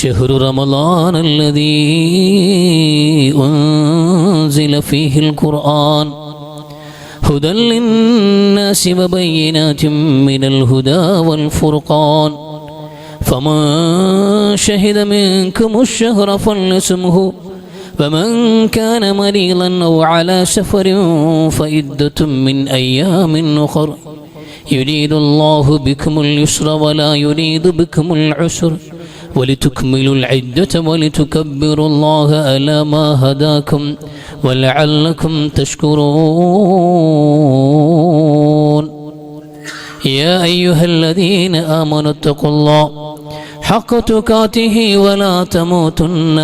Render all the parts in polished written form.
شهر رمضان الذي أنزل فيه القرآن هدى للناس وبينات من الهدى والفرقان فمن شهد منكم الشهر فليصمه ومن كان مريضا أو على سفر فعدة من أيام أخر يريد الله بكم اليسر ولا يريد بكم العسر ولتكملوا العدة ولتكبروا الله على ما هداكم ولعلكم تشكرون يا أيها الذين آمنوا اتقوا الله حق تقاته ولا تموتن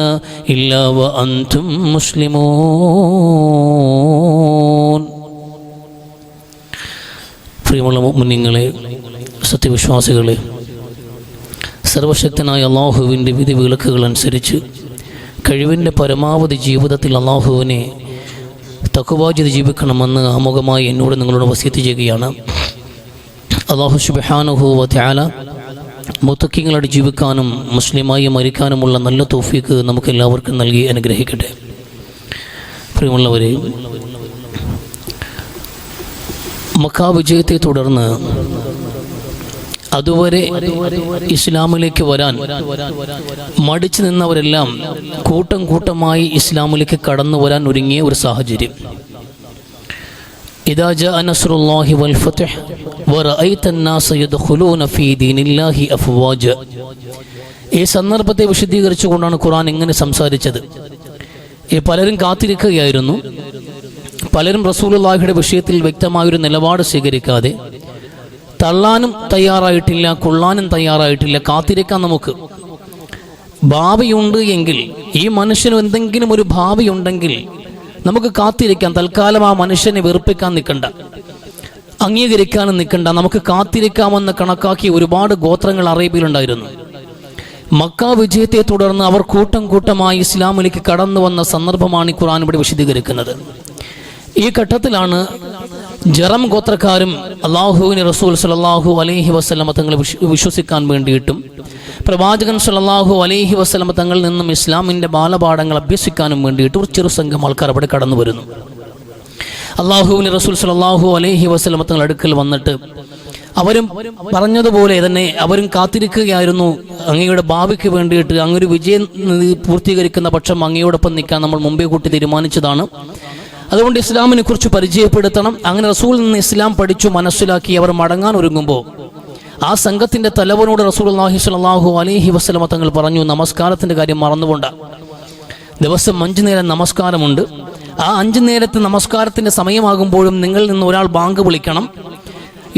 إلا وأنتم مسلمون. പ്രിയമുള്ള മുഅ്മിനീങ്ങളെ, സത്യവിശ്വാസികളെ, സർവശക്തനായ അല്ലാഹുവിൻ്റെ വിധിവിലക്കുകൾ അനുസരിച്ച് കഴിവിൻ്റെ പരമാവധി ജീവിതത്തിൽ അല്ലാഹുവിനെ തഖ്വ ചെയ്ത് ജീവിക്കണമെന്ന് ആമുഖമായി എന്നോട് നിങ്ങളോട് വസിയത്ത് ചെയ്യുകയാണ്. അല്ലാഹു സുബ്ഹാനഹു വ തആല മുത്തഖീങ്ങളായി ജീവിക്കാനും മുസ്ലിമായി മരിക്കാനുമുള്ള നല്ല തൗഫീഖ് നമുക്ക് എല്ലാവർക്കും നൽകി അനുഗ്രഹിക്കട്ടെ. പ്രിയമുള്ളവരെ, മക്ക വിജയത്തെ തുടർന്ന് അതുവരെ ഇസ്ലാമിലേക്ക് വരാൻ മടിച്ചു നിന്നവരെല്ലാം കൂട്ടം കൂട്ടമായി ഇസ്ലാമിലേക്ക് കടന്നു വരാൻ ഒരുങ്ങിയ ഒരു സാഹചര്യം. ഇദാ ജാഅ നസ്റുല്ലാഹി വൽ ഫത്ഹ് വറഅയ്ത അന്നാസ യദ്ഖുലൂന ഫീ ദീനില്ലാഹി അഫ്വാജ. ഈ സന്ദർഭത്തെ വിശദീകരിച്ചുകൊണ്ടാണ് ഖുർആൻ ഇങ്ങനെ സംസാരിച്ചത്. പലരും കാത്തിരിക്കുകയായിരുന്നു. പലരും റസൂലുള്ളാഹിയുടെ വിഷയത്തിൽ വ്യക്തമായൊരു നിലപാട് സ്വീകരിക്കാതെ തള്ളാനും തയ്യാറായിട്ടില്ല, കൊള്ളാനും തയ്യാറായിട്ടില്ല. കാത്തിരിക്കാൻ നമുക്ക് ഭാവിയുണ്ട് എങ്കിൽ, ഈ മനുഷ്യന് എന്തെങ്കിലും ഒരു ഭാവിയുണ്ടെങ്കിൽ നമുക്ക് കാത്തിരിക്കാം. തൽക്കാലം ആ മനുഷ്യനെ വെറുപ്പിക്കാൻ നിൽക്കണ്ട, അംഗീകരിക്കാനും നിൽക്കണ്ട. നമുക്ക് കാത്തിരിക്കാമെന്ന് കണക്കാക്കിയ ഒരുപാട് ഗോത്രങ്ങൾ അറേബ്യയിലുണ്ടായിരുന്നു. മക്ക വിജയത്തെ തുടർന്ന് അവർ കൂട്ടം കൂട്ടമായി ഇസ്ലാമിലേക്ക് കടന്നു വന്ന സന്ദർഭമാണ് ഈ ഖുർആൻ ഇവിടെ വിശദീകരിക്കുന്നത്. ഈ ഘട്ടത്തിലാണ് ജറം ഗോത്രക്കാരും അല്ലാഹുവിൻ്റെ റസൂൽ സല്ലല്ലാഹു അലൈഹി വസല്ലമ തങ്ങളെ വിശ്വസിക്കാൻ വേണ്ടിയിട്ടും പ്രവാചകൻ സല്ലല്ലാഹു അലൈഹി വസല്ലമ തങ്ങളിൽ നിന്നും ഇസ്ലാമിൻ്റെ ബാലപാഠങ്ങൾ അഭ്യസിക്കാനും വേണ്ടിയിട്ട് ഒരു ചെറു സംഘം ആൾക്കാർ അവിടെ കടന്നു വരുന്നു. അല്ലാഹുവിൻ്റെ റസൂൽ സല്ലല്ലാഹു അലൈഹി വസല്ലമ തങ്ങൾ അടുക്കൽ വന്നിട്ട് അവരും പറഞ്ഞതുപോലെ തന്നെ അവരും കാത്തിരിക്കുകയായിരുന്നു. അങ്ങയുടെ ഭാവിക്ക് വേണ്ടിയിട്ട് അങ്ങൊരു വിജയം പൂർത്തീകരിക്കുന്ന പക്ഷം അങ്ങയോടൊപ്പം നിൽക്കാൻ നമ്മൾ മുമ്പേ കൂട്ടി തീരുമാനിച്ചതാണ്. അതുകൊണ്ട് ഇസ്ലാമിനെ കുറിച്ച് പരിചയപ്പെടുത്തണം. അങ്ങനെ റസൂൽ നിന്ന് ഇസ്ലാം പഠിച്ചു മനസ്സിലാക്കി അവർ മടങ്ങാൻ ഒരുങ്ങുമ്പോൾ ആ സംഘത്തിന്റെ തലവനോട് റസൂലുള്ളാഹി സ്വല്ലല്ലാഹു അലൈഹി വസല്ലമ തങ്ങൾ പറഞ്ഞു, നമസ്കാരത്തിന്റെ കാര്യം മറന്നുകൊണ്ട. ദിവസം 5 നേരം നമസ്കാരമുണ്ട്. ആ 5 നേരത്തെ നമസ്കാരത്തിന്റെ സമയമാകുമ്പോഴും നിങ്ങളിൽ നിന്ന് ഒരാൾ ബാങ്ക് വിളിക്കണം.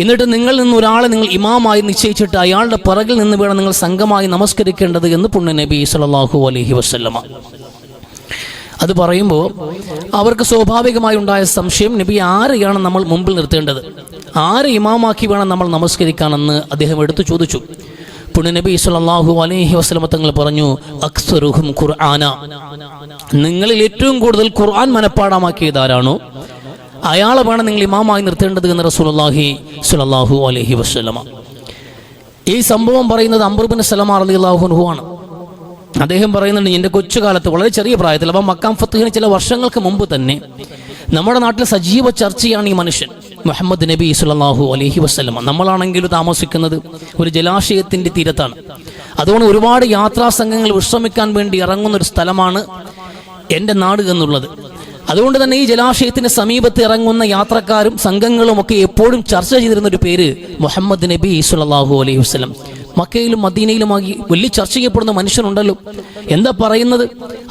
എന്നിട്ട് നിങ്ങളിൽ നിന്ന് ഒരാളെ നിങ്ങൾ ഇമാമായി നിശ്ചയിച്ചിട്ട് അയാളുടെ പിറകിൽ നിന്ന് വേണം നിങ്ങൾ സംഘമായി നമസ്കരിക്കേണ്ടത് എന്ന് പുണ്യ നബി സ്വല്ലല്ലാഹു അലൈഹി വസല്ലമ. അത് പറയുമ്പോൾ അവർക്ക് സ്വാഭാവികമായി ഉണ്ടായ സംശയം, നബി ആരെയാണ് നമ്മൾ മുമ്പിൽ നിർത്തേണ്ടത്, ആരെ ഇമാമാക്കി വേണം നമ്മൾ നമസ്കരിക്കാനെന്ന് അദ്ദേഹം എടുത്തു ചോദിച്ചു. പുണ്യ നബി സ്വല്ലല്ലാഹു അലൈഹി വസല്ലമ തങ്ങൾ പറഞ്ഞു, അക്സറുഹും ഖുർആന, നിങ്ങളിൽ ഏറ്റവും കൂടുതൽ ഖുർആൻ മനഃപ്പാഠമാക്കിയതാരാണോ അയാളെ വേണം നിങ്ങൾ ഇമാമായി നിർത്തേണ്ടത് എന്ന് റസൂലുള്ളാഹി സ്വല്ലല്ലാഹു അലൈഹി വസല്ലമ. ഈ സംഭവം പറയുന്നത് അംർ ഇബ്നു സലമ റളിയല്ലാഹു അൻഹു ആണ്. അദ്ദേഹം പറയുന്നുണ്ട്, എൻ്റെ കൊച്ചുകാലത്ത് വളരെ ചെറിയ പ്രായത്തിൽ, അപ്പം മക്കാം ഫത്ഹിന് ചില വർഷങ്ങൾക്ക് മുമ്പ് തന്നെ നമ്മുടെ നാട്ടിൽ സജീവ ചർച്ചയാണ് ഈ മനുഷ്യൻ മുഹമ്മദ് നബി സ്വല്ലല്ലാഹു അലൈഹി വസല്ലമ. നമ്മളാണെങ്കിലും താമസിക്കുന്നത് ഒരു ജലാശയത്തിൻ്റെ തീരത്താണ്. അതുകൊണ്ട് ഒരുപാട് യാത്രാ സംഘങ്ങൾ വിശ്രമിക്കാൻ വേണ്ടി ഇറങ്ങുന്ന ഒരു സ്ഥലമാണ് എൻ്റെ നാട് എന്നുള്ളത്. അതുകൊണ്ട് തന്നെ ഈ ജലാശയത്തിന് സമീപത്ത് ഇറങ്ങുന്ന യാത്രക്കാരും സംഘങ്ങളും ഒക്കെ എപ്പോഴും ചർച്ച ചെയ്തിരുന്ന ഒരു പേര് മുഹമ്മദ് നബി സ്വല്ലല്ലാഹു അലൈഹി വസല്ലം. മക്കയിലും മദീനയിലുമായി വലിയ ചർച്ച ചെയ്യപ്പെടുന്ന മനുഷ്യനുണ്ടല്ലോ, എന്താ പറയുന്നത്,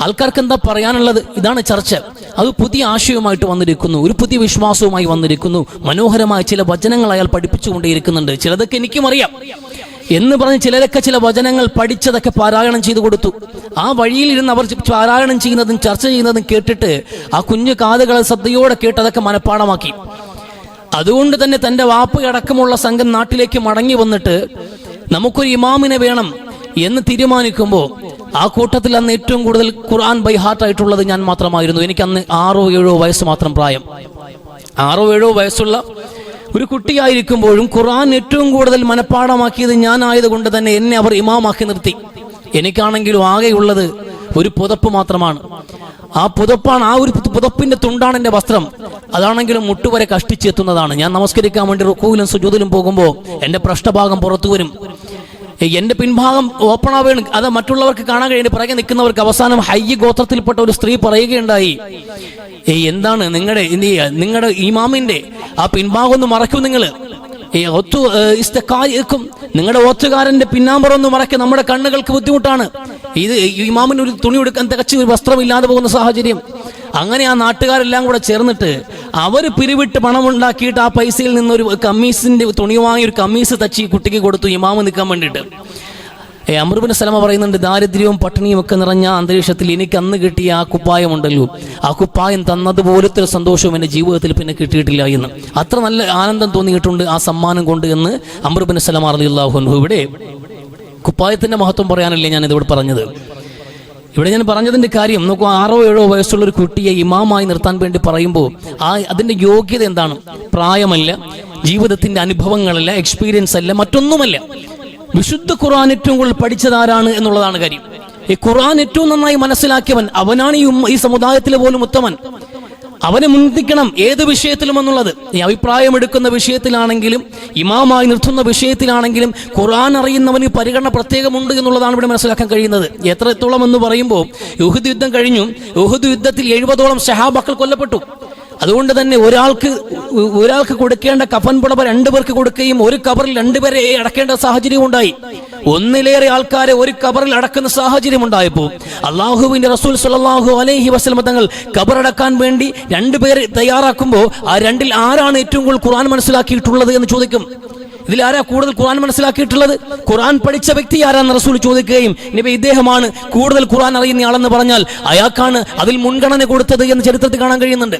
ആൾക്കാർക്ക് എന്താ പറയാനുള്ളത്, ഇതാണ് ചർച്ച. അത് പുതിയ ആശയവുമായിട്ട് വന്നിരിക്കുന്നു, ഒരു പുതിയ വിശ്വാസവുമായി വന്നിരിക്കുന്നു. മനോഹരമായ ചില വചനങ്ങൾ അയാൾ പഠിപ്പിച്ചുകൊണ്ടേയിരിക്കുന്നുണ്ട്. ചിലതൊക്കെ എനിക്കും അറിയാം എന്ന് പറഞ്ഞ് ചിലരൊക്കെ ചില വചനങ്ങൾ പഠിച്ചതൊക്കെ പാരായണം ചെയ്തു കൊടുത്തു. ആ വഴിയിൽ ഇരുന്ന് അവർ പാരായണം ചെയ്യുന്നതും ചർച്ച ചെയ്യുന്നതും കേട്ടിട്ട് ആ കുഞ്ഞു കാതുകളെ ശ്രദ്ധയോടെ കേട്ടതൊക്കെ മനഃപ്പാടമാക്കി. അതുകൊണ്ട് തന്നെ തൻ്റെ വാപ്പയടക്കമുള്ള സംഘം നാട്ടിലേക്ക് മടങ്ങി വന്നിട്ട് നമുക്കൊരു ഇമാമിനെ വേണം എന്ന് തീരുമാനിക്കുമ്പോൾ ആ കൂട്ടത്തിൽ അന്ന് ഏറ്റവും കൂടുതൽ ഖുർആൻ ബൈ ഹാർട്ടായിട്ടുള്ളത് ഞാൻ മാത്രമായിരുന്നു. എനിക്കന്ന് 6-7 വയസ്സ് മാത്രം പ്രായം. 6-7 വയസ്സുള്ള ഒരു കുട്ടിയായിരിക്കുമ്പോഴും ഖുർആൻ ഏറ്റവും കൂടുതൽ മനഃപ്പാടമാക്കിയത് ഞാനായതുകൊണ്ട് തന്നെ എന്നെ അവർ ഇമാമാക്കി നിർത്തി. എനിക്കാണെങ്കിലും ആകെയുള്ളത് ഒരു പുതപ്പ് മാത്രമാണ്. ആ പുതപ്പാണ്, ആ ഒരു പുതപ്പിന്റെ തുണ്ടാണ് എൻ്റെ വസ്ത്രം. അതാണെങ്കിലും മുട്ടുവരെ കഷ്ടിച്ചെത്തുന്നതാണ്. ഞാൻ നമസ്കരിക്കാൻ വേണ്ടി റുക്കൂയിലും സുജൂദിലും പോകുമ്പോൾ എൻ്റെ പൃഷ്ഠഭാഗം പുറത്തു വരും, എൻ്റെ പിൻഭാഗം ഓപ്പൺ ആവുകയാണ്. അത് മറ്റുള്ളവർക്ക് കാണാൻ കഴിയുന്ന പിറകെ നിൽക്കുന്നവർക്ക്. അവസാനം ഹയ്യ ഗോത്രത്തിൽപ്പെട്ട ഒരു സ്ത്രീ പറയുകയുണ്ടായി, എന്താണ് നിങ്ങളുടെ ഇമാമിന്റെ ആ പിൻഭാഗം ഒന്ന് മറക്കും നിങ്ങൾ, നിങ്ങളുടെ ഓത്തുകാരന്റെ പിന്നാമ്പറൊന്ന് മറയ്ക്കുക, നമ്മുടെ കണ്ണുകൾക്ക് ബുദ്ധിമുട്ടാണ്. ഇത് ഇമാമിന് ഒരു തുണി എടുക്കാൻ തികച്ച് ഒരു വസ്ത്രമില്ലാതെ പോകുന്ന സാഹചര്യം. അങ്ങനെ ആ നാട്ടുകാരെല്ലാം കൂടെ ചേർന്നിട്ട് അവർ പിരിവിട്ട് പണമുണ്ടാക്കിയിട്ട് ആ പൈസയിൽ നിന്നൊരു കമ്മീസിന്റെ തുണി വാങ്ങി ഒരു കമ്മീസ് തച്ചി കുട്ടിക്ക് കൊടുത്തു ഇമാമ് നിൽക്കാൻ വേണ്ടിയിട്ട്. അംർ ഇബ്നു സലമ പറയുന്നുണ്ട്, ദാരിദ്ര്യവും പട്ടിണിയും ഒക്കെ നിറഞ്ഞ അന്തരീക്ഷത്തിൽ എനിക്ക് അന്ന് കിട്ടിയ ആ കുപ്പായമുണ്ടല്ലോ, ആ കുപ്പായം തന്നതുപോലത്തെ ഒരു സന്തോഷവും എൻ്റെ ജീവിതത്തിൽ പിന്നെ കിട്ടിയിട്ടില്ല എന്ന്. അത്ര നല്ല ആനന്ദം തോന്നിയിട്ടുണ്ട് ആ സമ്മാനം കൊണ്ട് എന്ന് അംർ ഇബ്നു സലമ റളിയല്ലാഹു അൻഹു. ഇവിടെ കുപ്പായത്തിന്റെ മഹത്വം പറയാനല്ലേ ഞാൻ ഇതിവിടെ പറഞ്ഞത്. ഇവിടെ ഞാൻ പറഞ്ഞതിന്റെ കാര്യം നോക്കൂ, 6 or 7 വയസ്സുള്ള ഒരു കുട്ടിയെ ഇമാമായി നിർത്താൻ വേണ്ടി പറയുമ്പോൾ അതിന്റെ യോഗ്യത എന്താണ്? പ്രായമല്ല, ജീവിതത്തിന്റെ അനുഭവങ്ങളല്ല, എക്സ്പീരിയൻസ് അല്ല, മറ്റൊന്നുമല്ല. വിശുദ്ധ ഖുർആൻ ഏറ്റവും കൂടുതൽ പഠിച്ചതാരാണ് എന്നുള്ളതാണ് കാര്യം. ഈ ഖുർആൻ ഏറ്റവും നന്നായി മനസ്സിലാക്കിയവൻ അവനാണ് ഈ സമുദായത്തിലെ പോലും ഉത്തമൻ. അവനെ മുൻനിർത്തിക്കണം ഏത് വിഷയത്തിലും എന്നുള്ളത്. ഈ അഭിപ്രായം എടുക്കുന്ന വിഷയത്തിലാണെങ്കിലും ഇമാമായി നിർത്തുന്ന വിഷയത്തിലാണെങ്കിലും ഖുർആൻ അറിയുന്നവന് പരിഗണന പ്രത്യേകമുണ്ട് എന്നുള്ളതാണ് ഇവിടെ മനസ്സിലാക്കാൻ കഴിയുന്നത്. എത്രത്തോളം എന്ന് പറയുമ്പോൾ ഉഹുദ് യുദ്ധം കഴിഞ്ഞു. ഉഹുദ് യുദ്ധത്തിൽ 70ഓളം സഹാബാക്കൾ കൊല്ലപ്പെട്ടു. അതുകൊണ്ട് തന്നെ ഒരാൾക്ക് കൊടുക്കേണ്ട കഫൻ പുടവ 2 പേർക്ക് കൊടുക്കുകയും ഒരു കബറിൽ 2 പേരെ അടക്കേണ്ട സാഹചര്യം ഉണ്ടായി. ഒന്നിലേറെ ആൾക്കാരെ ഒരു കബറിൽ അടക്കുന്ന സാഹചര്യം ഉണ്ടായപ്പോൾ അള്ളാഹുവിന്റെ റസൂൽ സ്വല്ലല്ലാഹു അലൈഹി വസല്ലം തങ്ങൾ കബറടക്കാൻ വേണ്ടി 2 പേരെ തയ്യാറാക്കുമ്പോൾ ആ 2ൽ ആരാണ് ഏറ്റവും കൂടുതൽ ഖുർആൻ മനസ്സിലാക്കിയിട്ടുള്ളത് എന്ന് ചോദിക്കും. ഇതിൽ ആരാ കൂടുതൽ ഖുർആൻ മനസ്സിലാക്കിയിട്ടുള്ളത്? ഖുർആൻ പഠിച്ച വ്യക്തി ആരാന്ന് റസൂൽ ചോദിക്കുകയും നബി ഇദ്ദേഹമാണ് കൂടുതൽ ഖുർആൻ അറിയുന്ന ആളെന്ന് പറഞ്ഞാൽ അയാൾക്കാണ് അതിൽ മുൻഗണന കൊടുത്തത് എന്ന് ചരിത്രത്തിൽ കാണാൻ കഴിയുന്നുണ്ട്.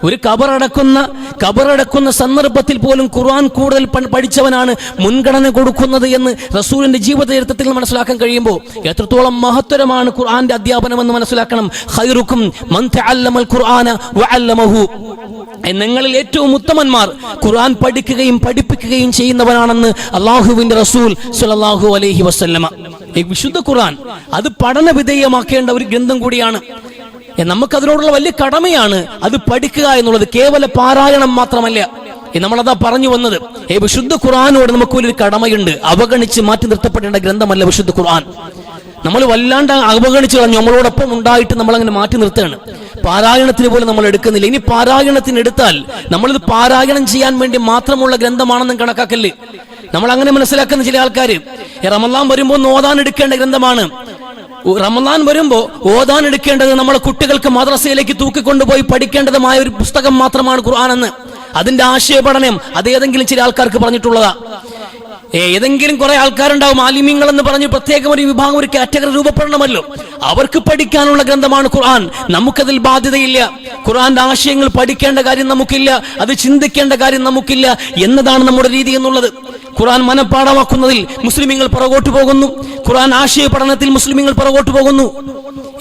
ഒരു കബറടക്കുന്ന സന്ദർഭത്തിൽ പോലും ഖുർആൻ കൂടുതൽ പഠിച്ചവനാണ് മുൻഗണന കൊടുക്കുന്നത് എന്ന് റസൂലിന്റെ ജീവിത ചരിത്രത്തിൽ മനസ്സിലാക്കാൻ കഴിയുമ്പോൾ എത്രത്തോളം മഹത്തരമാണ് ഖുർആന്റെ അധ്യാപനം എന്ന് മനസ്സിലാക്കണം. ഖൈറുക്കും മൻ തഅല്ലമൽ ഖുർആന വഅല്ലമഹു, നിങ്ങളിൽ ഏറ്റവും ഉത്തമന്മാർ ഖുർആൻ പഠിക്കുകയും പഠിപ്പിക്കുകയും ചെയ്യുന്നവനാണെന്ന് അള്ളാഹുവിന്റെ റസൂൽ സ്വല്ലല്ലാഹു അലൈഹി വസല്ലമ. ഈ വിശുദ്ധ ഖുർആൻ അത് പഠന വിധേയമാക്കേണ്ട ഒരു ഗ്രന്ഥം കൂടിയാണ്. നമുക്കതിനോടുള്ള വലിയ കടമയാണ് അത് പഠിക്കുക എന്നുള്ളത്. കേവല പാരായണം മാത്രമല്ല. നമ്മളതാ പറഞ്ഞു വന്നത്, വിശുദ്ധ ഖുർആനോട് നമുക്ക് ഒരു കടമയുണ്ട്. അവഗണിച്ച് മാറ്റി നിർത്തപ്പെടേണ്ട ഗ്രന്ഥമല്ല വിശുദ്ധ ഖുർആൻ. നമ്മൾ വല്ലാണ്ട് അവഗണിച്ചു കളഞ്ഞു, നമ്മളോടൊപ്പം ഉണ്ടായിട്ട് നമ്മൾ അങ്ങനെ മാറ്റി നിർത്തുകയാണ്. പാരായണത്തിന് പോലും നമ്മൾ എടുക്കുന്നില്ല. ഇനി പാരായണത്തിന് എടുത്താൽ നമ്മളിത് പാരായണം ചെയ്യാൻ വേണ്ടി മാത്രമുള്ള ഗ്രന്ഥമാണെന്നും കണക്കാക്കല്ലേ. നമ്മൾ അങ്ങനെ മനസ്സിലാക്കുന്ന ചില ആൾക്കാർ റമളാൻ വരുമ്പോൾ ഓതാൻ എടുക്കേണ്ട ഗ്രന്ഥമാണ്. റമളാൻ വരുമ്പോൾ ഓതാൻ എടുക്കേണ്ടത് നമ്മളെ കുട്ടികൾക്ക് മദ്രസയിലേക്ക് തൂക്കിക്കൊണ്ടുപോയി പഠിക്കേണ്ടതുമായ ഒരു പുസ്തകം മാത്രമാണ് ഖുർആൻ എന്ന്. അതിന്റെ ആശയപഠനം അതേതെങ്കിലും ചില ആൾക്കാർക്ക് പറഞ്ഞിട്ടുള്ളതാ. ഏതെങ്കിലും കുറെ ആൾക്കാരുണ്ടാവും ആലിമീങ്ങൾ എന്ന് പറഞ്ഞ് പ്രത്യേകം ഒരു വിഭാഗം, ഒരു കാറ്റഗറി രൂപപ്പെടണമല്ലോ. അവർക്ക് പഠിക്കാനുള്ള ഗ്രന്ഥമാണ് ഖുർആൻ. നമുക്കതിൽ ബാധ്യതയില്ല. ഖുർആന്റെ ആശയങ്ങൾ പഠിക്കേണ്ട കാര്യം നമുക്കില്ല, അത് ചിന്തിക്കേണ്ട കാര്യം നമുക്കില്ല എന്നതാണ് നമ്മുടെ രീതി എന്നുള്ളത്. ഖുർആൻ മനഃപ്പാഠമാക്കുന്നതിൽ മുസ്ലിമീങ്ങൾ പുറകോട്ട് പോകുന്നു. ഖുർആൻ ആശയ പഠനത്തിൽ മുസ്ലിമീങ്ങൾ പുറകോട്ട് പോകുന്നു.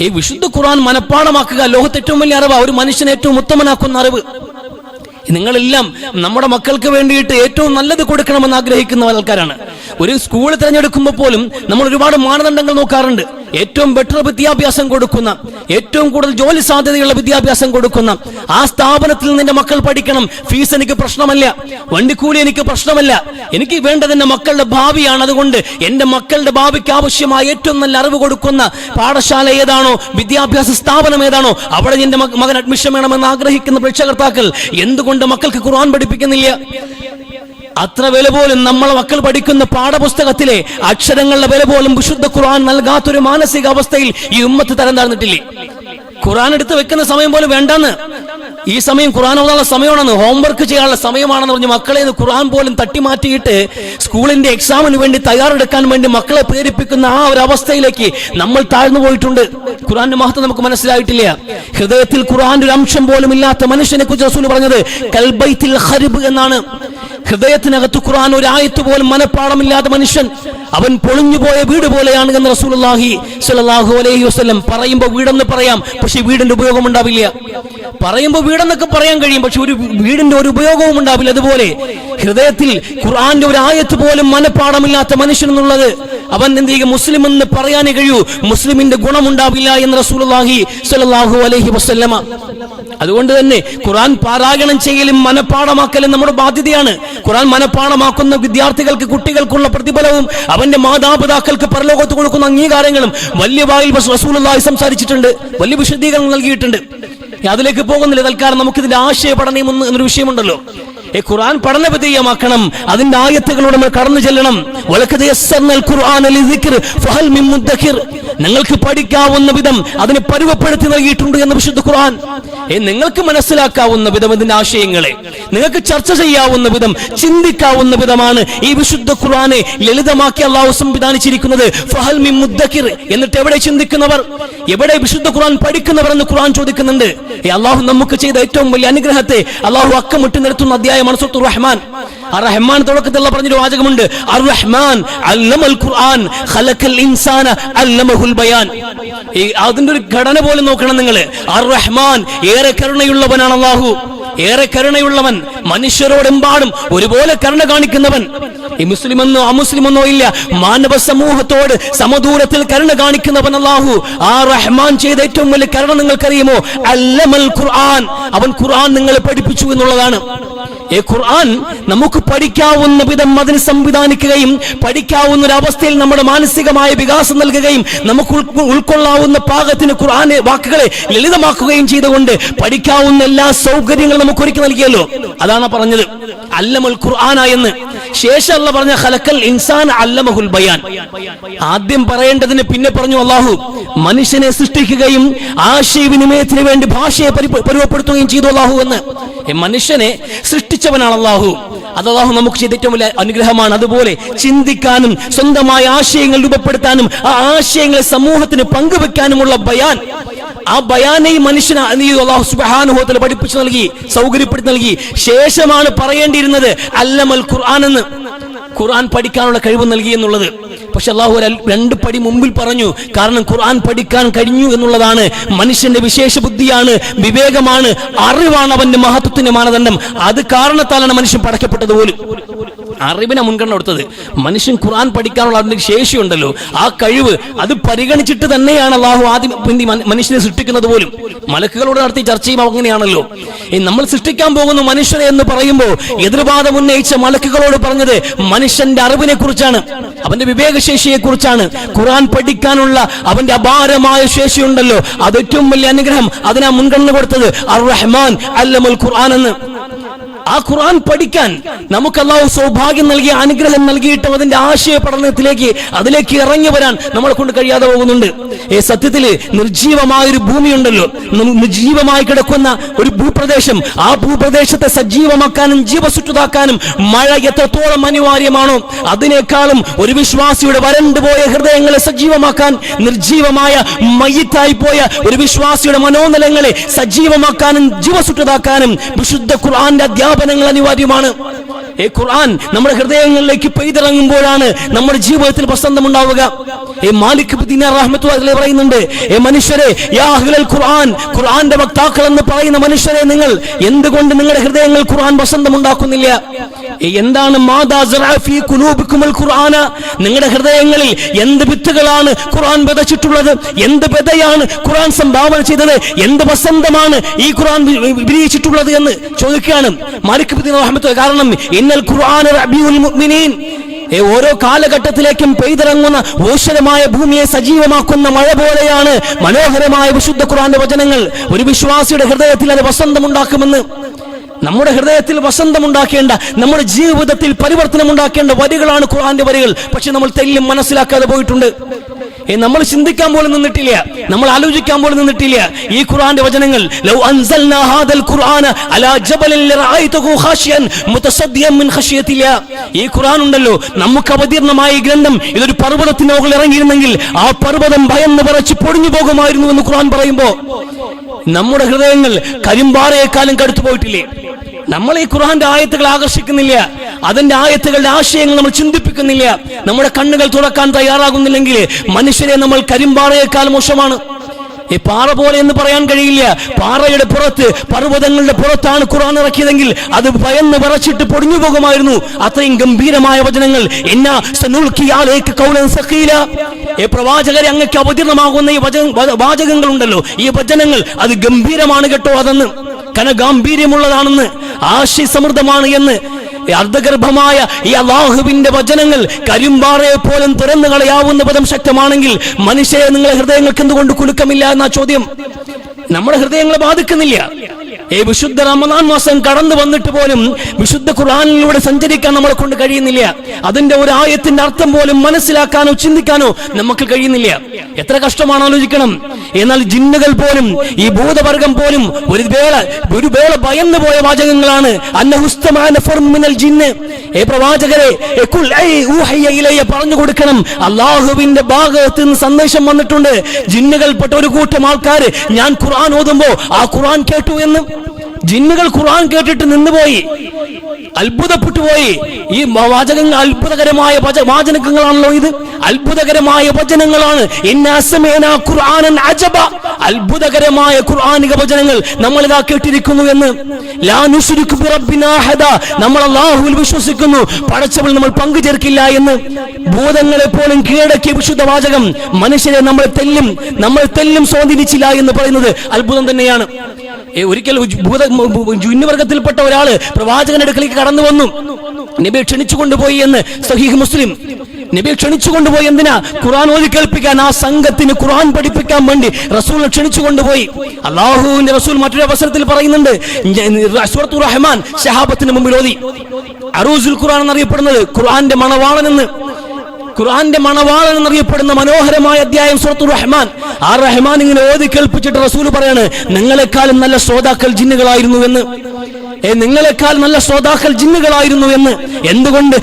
ഈ വിശുദ്ധ ഖുർആൻ മനഃപ്പാഠമാക്കുക ലോകത്തെ ഏറ്റവും വലിയ അറിവ്, ഒരു മനുഷ്യനെ ഏറ്റവും ഉത്തമനാക്കുന്ന അറിവ്. നിങ്ങളെല്ലാം നമ്മുടെ മക്കൾക്ക് വേണ്ടിയിട്ട് ഏറ്റവും നല്ലത് കൊടുക്കണമെന്ന് ആഗ്രഹിക്കുന്ന ആൾക്കാരാണ്. ഒരു സ്കൂൾ തിരഞ്ഞെടുക്കുമ്പോൾ പോലും നമ്മൾ ഒരുപാട് മാനദണ്ഡങ്ങൾ നോക്കാറുണ്ട്. ഏറ്റവും ബെറ്റർ വിദ്യാഭ്യാസം കൊടുക്കുന്ന, ഏറ്റവും കൂടുതൽ ജോലി സാധ്യതയുള്ള വിദ്യാഭ്യാസം കൊടുക്കുന്ന ആ സ്ഥാപനത്തിൽ നിന്റെ മക്കൾ പഠിക്കണം. ഫീസ് എനിക്ക് പ്രശ്നമല്ല, വണ്ടിക്കൂലി എനിക്ക് പ്രശ്നമല്ല, എനിക്ക് വേണ്ടത് എന്റെ മക്കളുടെ ഭാവിയാണ്. അതുകൊണ്ട് എന്റെ മക്കളുടെ ഭാവിക്ക് ആവശ്യമായ ഏറ്റവും നല്ല അറിവ് കൊടുക്കുന്ന പാഠശാല ഏതാണോ, വിദ്യാഭ്യാസ സ്ഥാപനം ഏതാണോ, അവിടെ എന്റെ മകൻ അഡ്മിഷൻ വേണമെന്ന് ആഗ്രഹിക്കുന്ന രക്ഷകർത്താക്കൾ എന്തുകൊണ്ട് മക്കൾക്ക് ഖുർആൻ പഠിപ്പിക്കുന്നില്ല? അത്ര വില പോലും നമ്മളെ മക്കൾ പഠിക്കുന്ന പാഠപുസ്തകത്തിലെ അക്ഷരങ്ങളുടെ വില പോലും വിശുദ്ധ ഖുർആൻ നൽകാത്തൊരു മാനസികാവസ്ഥയിൽ ഈ ഉമ്മത്ത് തരം താഴ്ന്നിട്ടില്ലേ? ഖുർആൻ എടുത്ത് വെക്കുന്ന സമയം പോലും വേണ്ടെന്ന്, ഈ സമയം ഖുർആൻ ഓതാനുള്ള സമയമാണെന്ന്, ഹോംവർക്ക് ചെയ്യാനുള്ള സമയമാണെന്ന് പറഞ്ഞ് മക്കളെ ഖുർആൻ പോലും തട്ടിമാറ്റിയിട്ട് സ്കൂളിന്റെ എക്സാമിന് വേണ്ടി തയ്യാറെടുക്കാൻ വേണ്ടി മക്കളെ പ്രേരിപ്പിക്കുന്ന ആ ഒരു അവസ്ഥയിലേക്ക് നമ്മൾ താഴ്ന്നു പോയിട്ടുണ്ട്. ഖുർആന്റെ മഹത്വം നമുക്ക് മനസ്സിലായിട്ടില്ല. ഹൃദയത്തിൽ ഖുർആന്റെ ഒരു അംശം പോലും ഇല്ലാത്ത മനുഷ്യനെ കുറിച്ച് റസൂൽ പറഞ്ഞത് കൽബൈത്തിൽ ഖരിബ് എന്നാണ്. ഹൃദയത്തിനകത്ത് ഖുർആൻ ഒരു ആയത്ത് പോലും മനഃപ്പാഠമില്ലാത്ത മനുഷ്യൻ അവൻ പൊളിഞ്ഞുപോയ വീട് പോലെയാണ് എന്ന് റസൂലുള്ളാഹി സ്വല്ലല്ലാഹു അലൈഹി വസല്ലം. പറയുമ്പോൾ വീടെന്ന് പറയാം, പക്ഷെ വീടിന്റെ ഉപയോഗം ഉണ്ടാവില്ല. പറയുമ്പോൾ വീടെന്നൊക്കെ പറയാൻ കഴിയും, പക്ഷെ ഒരു വീടിന്റെ ഒരു ഉപയോഗവും ഉണ്ടാവില്ല. അതുപോലെ ഹൃദയത്തിൽ ഖുർആന്റെ ഒരു ആയത്ത് പോലും മനഃപ്പാഠമില്ലാത്ത മനുഷ്യൻ എന്നുള്ളത് അവൻ എന്ത് ചെയ്യുക, മുസ്ലിം എന്ന് പറയാനേ കഴിയൂ, മുസ്ലിമിന്റെ ഗുണമുണ്ടാവില്ല എന്ന് റസൂലുള്ളാഹി സ്വല്ലല്ലാഹു അലൈഹി വസല്ലമ. അതുകൊണ്ട് തന്നെ ഖുർആൻ പാരായണം ചെയ്യലും മനഃപ്പാഠമാക്കലും നമ്മുടെ ബാധ്യതയാണ്. ഖുർആൻ മനഃപ്പാഠമാക്കുന്ന വിദ്യാർത്ഥികൾക്ക്, കുട്ടികൾക്കുള്ള പ്രതിഫലവും അവന്റെ മാതാപിതാക്കൾക്ക് പരലോകത്ത് കൊടുക്കുന്ന അംഗീകാരങ്ങളും വലിയ വായിൽ റസൂലുള്ളാഹി സംസാരിച്ചിട്ടുണ്ട്, വലിയ വിശദീകരണം നൽകിയിട്ടുണ്ട്. അതിലേക്ക് പോകുന്നില്ല. തൽക്കാലം നമുക്കിതിന്റെ ആശയ പഠനം എന്നൊരു വിഷയമുണ്ടല്ലോ. ഖുർആൻ പഠനവിധേയമാക്കണം, അതിന്റെ ആയത്തുകളോട് നമ്മൾ കടന്നു ചെല്ലണം. നിങ്ങൾക്ക് പഠിക്കാവുന്ന വിധം അതിനെ പരുവപ്പെടുത്തി നൽകിയിട്ടുണ്ട് എന്ന് വിശുദ്ധ ഖുർആൻ. നിങ്ങൾക്ക് മനസ്സിലാക്കാവുന്ന വിധം ഇതിന്റെ ആശയങ്ങളെ നിങ്ങൾക്ക് ചർച്ച ചെയ്യാവുന്ന വിധം, ചിന്തിക്കാവുന്ന വിധമാണ് ഈ വിശുദ്ധ ഖുർആനെ ലളിതമാക്കി അള്ളാഹു സംവിധാനിച്ചിരിക്കുന്നത്. ഫഹൽ മിൻ മുദ്ദക്കിർ. എന്നിട്ട് എവിടെ ചിന്തിക്കുന്നവർ, എവിടെ വിശുദ്ധ ഖുർആൻ പഠിക്കുന്നവർ എന്ന് ഖുർആൻ ചോദിക്കുന്നുണ്ട്. അള്ളാഹു നമുക്ക് ചെയ്ത ഏറ്റവും വലിയ അനുഗ്രഹത്തെ അള്ളാഹു അക്കമിട്ട് നിരത്തുന്ന അധ്യായമാണ് സൂറത്തുർ റഹ്മാൻ. റഹ്മാൻ തുടക്കത്തിൽ പറഞ്ഞൊരു വാചകമുണ്ട്, അർ റഹ്മാൻ അല്ലമൽ ഖുർആൻ ഖലഖൽ ഇൻസാന അല്ലമഹുൽ ബയാൻ. അതിന്റെ ഒരു ഘടന പോലും നോക്കണം നിങ്ങൾ. അർ റഹ്മാൻ, ഏറെ കരുണയുള്ളവനാണ് അള്ളാഹു, ഏറെ കരുണയുള്ളവൻ, മനുഷ്യരോടെമ്പാടും ഒരുപോലെ കരുണ കാണിക്കുന്നവൻ. ഈ മുസ്ലിമെന്നോ അമുസ്ലിമെന്നോ ഇല്ല, മാനവ സമൂഹത്തോട് സമദൂരത്തിൽ കരുണ കാണിക്കുന്നവൻ അല്ലാഹു. ആ റഹ്മാൻ ചെയ്ത ഏറ്റവും വലിയ കരുണ നിങ്ങൾക്കറിയുമോ? അല്ലമൽ ഖുർആൻ, അവൻ ഖുർആൻ നിങ്ങളെ പഠിപ്പിച്ചു എന്നുള്ളതാണ്. ഈ ഖുർആൻ നമുക്ക് പഠിക്കാവുന്ന വിധം അതിന് സംവിധാനിക്കുകയും പഠിക്കാവുന്ന ഒരു അവസ്ഥയിൽ നമ്മുടെ മാനസികമായ വികാസം നൽകുകയും നമുക്ക് ഉൾക്കൊള്ളാവുന്ന പാകത്തിന് ഖുർആനെ വാക്കുകളെ ലളിതമാക്കുകയും ചെയ്തുകൊണ്ട് പഠിക്കാവുന്ന എല്ലാ സൗകര്യങ്ങളും നമുക്ക് ഒരുക്കി നൽകിയല്ലോ. അതാണ് പറഞ്ഞത് അല്ലമൽ ഖുർആന എന്ന്. ശേഷം അല്ലാഹു പറഞ്ഞ ഖലഖൽ ഇൻസാന അല്ലമഹുൽ ബയാൻ. ആദ്യം പറയേണ്ടതിന് പിന്നെ പറഞ്ഞു അല്ലാഹു മനുഷ്യനെ സൃഷ്ടിക്കുകയും ആശയവിനിമയത്തിന് വേണ്ടി ഭാഷയെ പരുവപ്പെടുത്തുകയും ചെയ്തു അല്ലാഹു എന്ന്. മനുഷ്യനെ സൃഷ്ടിച്ചവനാണ് അല്ലാഹു. അത് അല്ലാഹു നമുക്ക് ചെയ്ത ഏറ്റവും വലിയ അനുഗ്രഹമാണ്. അതുപോലെ ചിന്തിക്കാനും സ്വന്തമായ ആശയങ്ങൾ രൂപപ്പെടുത്താനും ആ ആശയങ്ങളെ സമൂഹത്തിന് പങ്കുവെക്കാനുമുള്ള ബയാൻ, ആ ബയാനെ മനുഷ്യന് അല്ലാഹു സുബ്ഹാനഹു വ തആല പഠിപ്പിച്ചു നൽകി, സൗകര്യപ്പെടുത്തി നൽകി. ശേഷമാണ് പറയേണ്ടിയിരുന്നത് അല്ലമൽ ഖുർആൻ എന്ന്, ഖുർആൻ പഠിക്കാനുള്ള കഴിവ് നൽകി എന്നുള്ളത്. പക്ഷെ അല്ലാഹു രണ്ട് പടി മുമ്പിൽ പറഞ്ഞു. കാരണം ഖുർആൻ പഠിക്കാൻ കഴിഞ്ഞു എന്നുള്ളതാണ് മനുഷ്യന്റെ വിശേഷ ബുദ്ധിയാണ്, വിവേകമാണ്, അറിവാണ് അവന്റെ മഹത്വത്തിന്റെ മാനദണ്ഡം. അത് കാരണത്താലാണ് മനുഷ്യൻ പടക്കപ്പെട്ടത് പോലും. അറിവിനെ മുൻഗണന കൊടുത്തത്. മനുഷ്യൻ ഖുർആൻ പഠിക്കാനുള്ള അതിന്റെ ശേഷിയുണ്ടല്ലോ, ആ കഴിവ്, അത് പരിഗണിച്ചിട്ട് തന്നെയാണ് അല്ലാഹു ആദ്യം മനുഷ്യനെ സൃഷ്ടിക്കുന്നത് പോലും. മലക്കുകളോട് നടത്തിയ ചർച്ച ചെയ്യുമ്പോൾ അങ്ങനെയാണല്ലോ. നമ്മൾ സൃഷ്ടിക്കാൻ പോകുന്ന മനുഷ്യനെ എന്ന് പറയുമ്പോൾ എതിർവാദം ഉന്നയിച്ച മലക്കുകളോട് പറഞ്ഞത് മനുഷ്യന്റെ അറിവിനെ കുറിച്ചാണ്, അവന്റെ വിവേകശേഷിയെ കുറിച്ചാണ്. ഖുർആൻ പഠിക്കാനുള്ള അവന്റെ അപാരമായ ശേഷിയുണ്ടല്ലോ, അത് ഏറ്റവും വലിയ അനുഗ്രഹം. അതിനാ മുൻഗണന കൊടുത്തത് അർ റഹ്മാൻ അല്ലമൽ ഖുർആൻ എന്ന്. ആ ഖുർആൻ പഠിക്കാൻ നമുക്ക് അല്ലാഹു സൗഭാഗ്യം നൽകിയ, അനുഗ്രഹം നൽകിയിട്ട് അതിന്റെ ആശയ പഠനത്തിലേക്ക്, അതിലേക്ക് ഇറങ്ങി വരാൻ നമ്മളെ കൊണ്ട് കഴിയാതെ പോകുന്നുണ്ട്. സത്യത്തില് നിർജീവമായ ഒരു ഭൂമിയുണ്ടല്ലോ, നിർജീവമായി കിടക്കുന്ന ഒരു ഭൂപ്രദേശം, ആ ഭൂപ്രദേശത്തെ സജീവമാക്കാനും ജീവസുറ്റതാക്കാനും മഴ എത്രത്തോളം അനിവാര്യമാണോ അതിനേക്കാളും ഒരു വിശ്വാസിയുടെ വരണ്ടുപോയ ഹൃദയങ്ങളെ സജീവമാക്കാൻ, നിർജീവമായ മയ്യിത്തായി പോയ ഒരു വിശ്വാസിയുടെ മനോനിലങ്ങളെ സജീവമാക്കാനും ജീവസുറ്റതാക്കാനും വിശുദ്ധ ഖുർആന്റെ അധ്യാപനങ്ങൾ അനിവാര്യമാണ്. ഈ ഖുർആൻ നമ്മുടെ ഹൃദയങ്ങളിലേക്ക് പെയ്തിറങ്ങുമ്പോഴാണ് നമ്മുടെ ജീവിതത്തിൽ വസന്തമുണ്ടാവുക. മാലിക് ഇബ്നു ദീനാർ റഹ്മത്തുള്ളാഹി പറയുന്നുണ്ട്, മനുഷ്യരെ, യാ അഹ്ലൽ ഖുർആൻ, ഖുർആന്റെ വക്താക്കൾ എന്ന് പറയുന്ന മനുഷ്യരെ, നിങ്ങൾ എന്തുകൊണ്ട് നിങ്ങളുടെ ഹൃദയങ്ങൾ ഖുർആൻ വസന്തമുണ്ടാക്കുന്നില്ല? എന്താണ് മാദാ സറഅ ഫീ ഖുലൂബികുൽ ഖുർആന, നിങ്ങളുടെ ഹൃദയങ്ങളിൽ എന്ത് വിത്തുകളാണ് ഖുർആൻ വിതച്ചിട്ടുള്ളത്? എന്ത് വിതയാണ് ഖുർആൻ സംഭാവന ചെയ്തത്? എന്ത് വസന്തമാണ് ഈ ഖുർആൻ വിരിയിച്ചിട്ടുള്ളത് എന്ന് ചോദിക്കുകയാണ് മാലിക് ഇബ്നു ദീനാർ റഹ്മത്തുള്ളാഹി. കാരണം ഇന്നൽ ഖുർആന റബീഉൽ മുഅ്മിനീൻ, ഓരോ കാലഘട്ടത്തിലേക്കും പെയ്തിറങ്ങുന്ന ഊഷരമായ ഭൂമിയെ സജീവമാക്കുന്ന മഴ പോലെയാണ് മനോഹരമായ വിശുദ്ധ ഖുർആന്റെ വചനങ്ങൾ. ഒരു വിശ്വാസിയുടെ ഹൃദയത്തിൽ അത് വസന്തമുണ്ടാക്കുമെന്ന്. നമ്മുടെ ഹൃദയത്തിൽ വസന്തമുണ്ടാക്കേണ്ട, നമ്മുടെ ജീവിതത്തിൽ പരിവർത്തനം ഉണ്ടാക്കേണ്ട വരികളാണ് ഖുർആന്റെ വരികൾ. പക്ഷെ നമ്മൾ തെല്ലും മനസ്സിലാക്കാതെ പോയിട്ടുണ്ട്. നമ്മൾ ചിന്തിക്കാൻ പോലും നിന്നിട്ടില്ല, നമ്മൾ ആലോചിക്കാൻ പോലും നിന്നിട്ടില്ല. ഈ ഖുർആന്റെ വചനങ്ങൾ, ലൗ അൻസൽനാ ഹാദൽ ഖുർആന അലാ ജബലിൻ ലറഅയ്തഹു ഖാശിയൻ മുതസദ്ദിയൻ മിൻ ഖശിയത്തില്ലാ. ഈ ഖുർആൻ ഉണ്ടല്ലോ, നമുക്ക് അവതീർണമായ ഈ ഗ്രന്ഥം ഇതൊരു പർവ്വതത്തിന് മുകളിൽ ഇറങ്ങിയിരുന്നെങ്കിൽ ആ പർവ്വതം ഭയന്ന് വിറച്ച് പൊടിഞ്ഞു പോകുമായിരുന്നു എന്ന് ഖുർആൻ പറയുമ്പോ നമ്മുടെ ഹൃദയങ്ങൾ കരിമ്പാറയെക്കാളും കടുത്തു പോയിട്ടില്ലേ? നമ്മൾ ഈ ഖുർആന്റെ ആയത്തുകൾ ആകർഷിക്കുന്നില്ല, അതിന്റെ ആയത്തുകളുടെ ആശയങ്ങൾ നമ്മൾ ചിന്തിപ്പിക്കുന്നില്ല, നമ്മുടെ കണ്ണുകൾ തുറക്കാൻ തയ്യാറാകുന്നില്ലെങ്കിൽ മനുഷ്യരെ നമ്മൾ കരിമ്പാറയേക്കാൾ മോശമാണ്. ഈ പാറ പോലെ എന്ന് പറയാൻ കഴിയില്ല. പാറയുടെ പുറത്ത്, പർവ്വതങ്ങളുടെ പുറത്താണ് ഖുർആൻ ഇറക്കിയതെങ്കിൽ അത് ഭയന്ന് വിറച്ചിട്ട് പൊടിഞ്ഞു പോകുമായിരുന്നു. അത്രയും ഗംഭീരമായ വചനങ്ങൾ. ഇന്നാ സനുൽഖി അലൈക ഖൗലൻ സഖീല. ഈ പ്രവാചകരെ അങ്ങക്ക് അവതീർണമാകുന്ന ഈ വാചകങ്ങൾ ഉണ്ടല്ലോ, ഈ വചനങ്ങൾ അത് ഗംഭീരമാണ് കേട്ടോ, അതെന്ന് കനഗാംഭീര്യമുള്ളതാണെന്ന്, ആശയ സമൃദ്ധമാണ് എന്ന്. അർദ്ധഗർഭമായ ഈ അല്ലാഹുവിന്റെ വചനങ്ങൾ കരിമ്പാറയെ പോലും തുറന്നു കളയാവുന്ന പദം ശക്തമാണെങ്കിൽ മനുഷ്യരെ നിങ്ങളെ ഹൃദയങ്ങൾക്ക് എന്തുകൊണ്ട് കുലുക്കമില്ല എന്ന ചോദ്യം നമ്മുടെ ഹൃദയങ്ങളെ ബാധിക്കുന്നില്ല. ഈ വിശുദ്ധ റമദാൻ മാസം കടന്നു വന്നിട്ട് പോലും വിശുദ്ധ ഖുർആനിലൂടെ സഞ്ചരിക്കാൻ നമ്മളെ കൊണ്ട് കഴിയുന്നില്ല. അതിന്റെ ഒരു ആയത്തിന്റെ അർത്ഥം പോലും മനസ്സിലാക്കാനോ ചിന്തിക്കാനോ നമുക്ക് കഴിയുന്നില്ല. എത്ര കഷ്ടമാണ് ആലോചിക്കണം. എന്നാൽ ജിന്നുകൾ പോലും, ഈ ഭൂതവർഗം പോലും ഒരു വേള ഭയന്നു പോയ വാചകങ്ങളാണ്. പ്രവാചകരെ പറഞ്ഞു കൊടുക്കണം, അള്ളാഹുവിന്റെ ഭാഗത്ത് നിന്ന് സന്ദേശം വന്നിട്ടുണ്ട്. ജിന്നുകൾപ്പെട്ട ഒരു കൂട്ടം ആൾക്കാർ ഞാൻ ഖുർആൻ ഓതുമ്പോ ആ ഖുർആൻ കേട്ടു എന്ന്. ജിന്നുകൾ ഖുർആൻ കേട്ടിട്ട് നിന്നുപോയി, അത്ഭുതപ്പെട്ടുപോയി. ഈ വാചകങ്ങൾ അത്ഭുതകരമായ വാചനങ്ങളാണല്ലോ ഇത്, അത്ഭുതകരമായ വചനങ്ങളാണ്. അത്ഭുതകരമായ ഖുർആനിക വചനങ്ങൾ നമ്മൾ ഇതാ കേട്ടിരിക്കുന്നു എന്ന്. നമ്മൾ അല്ലാഹുവിൽ വിശ്വസിക്കുന്നു, പടച്ചവൾ നമ്മൾ പങ്കുചേർക്കില്ല എന്ന്. ഭൂതങ്ങളെ പോലും കീഴടക്കിയ വിശുദ്ധ വാചകം മനുഷ്യരെ നമ്മൾ തെല്ലും സ്വാധീനിച്ചില്ല എന്ന് പറയുന്നത് അത്ഭുതം തന്നെയാണ്. ഒരിക്കൽ ജിന്നുവർഗത്തിൽപ്പെട്ട ഒരാള് പ്രവാചകന്റെ അടുക്കലേക്ക് കടന്നു വന്നു. നബിയെ ക്ഷണിച്ചു കൊണ്ടുപോയി എന്ന് സഹീഹ് മുസ്ലിം. നബിയെ ക്ഷണിച്ചു കൊണ്ടുപോയി എന്തിനാ? ഖുർആൻ ഓതി കേൾപ്പിക്കാൻ. ആ സംഘത്തിന് ഖുർആൻ പഠിപ്പിക്കാൻ വേണ്ടി റസൂലിനെ ക്ഷണിച്ചു കൊണ്ടുപോയി. അല്ലാഹുവിന്റെ റസൂൽ മറ്റൊരു അവസരത്തിൽ പറയുന്നുണ്ട്, സൂറത്തുർ റഹ്മാൻ ശഹാബത്തിന് മുമ്പിൽ ഓതി. അറൂസുൽ ഖുർആൻ എന്നറിയപ്പെടുന്നത് ഖുർആന്റെ മണവാളൻ എന്ന്. ഖുർആന്റെ മണവാളൻ എന്നറിയപ്പെടുന്ന മനോഹരമായ അധ്യായം സൂറത്തുർ റഹ്മാൻ. ആ റഹ്മാൻ ഇങ്ങനെ ഓതി കേൾപ്പിച്ചിട്ട് റസൂൽ പറയാണ്, നിങ്ങളെക്കാളും നല്ല ശ്രോതാക്കൾ ജിന്നുകളായിരുന്നു എന്ന്. നിങ്ങളെക്കാൾ നല്ല ശ്രോതാക്കൾ ജിന്നുകളായിരുന്നു എന്ന്. എന്തുകൊണ്ട്?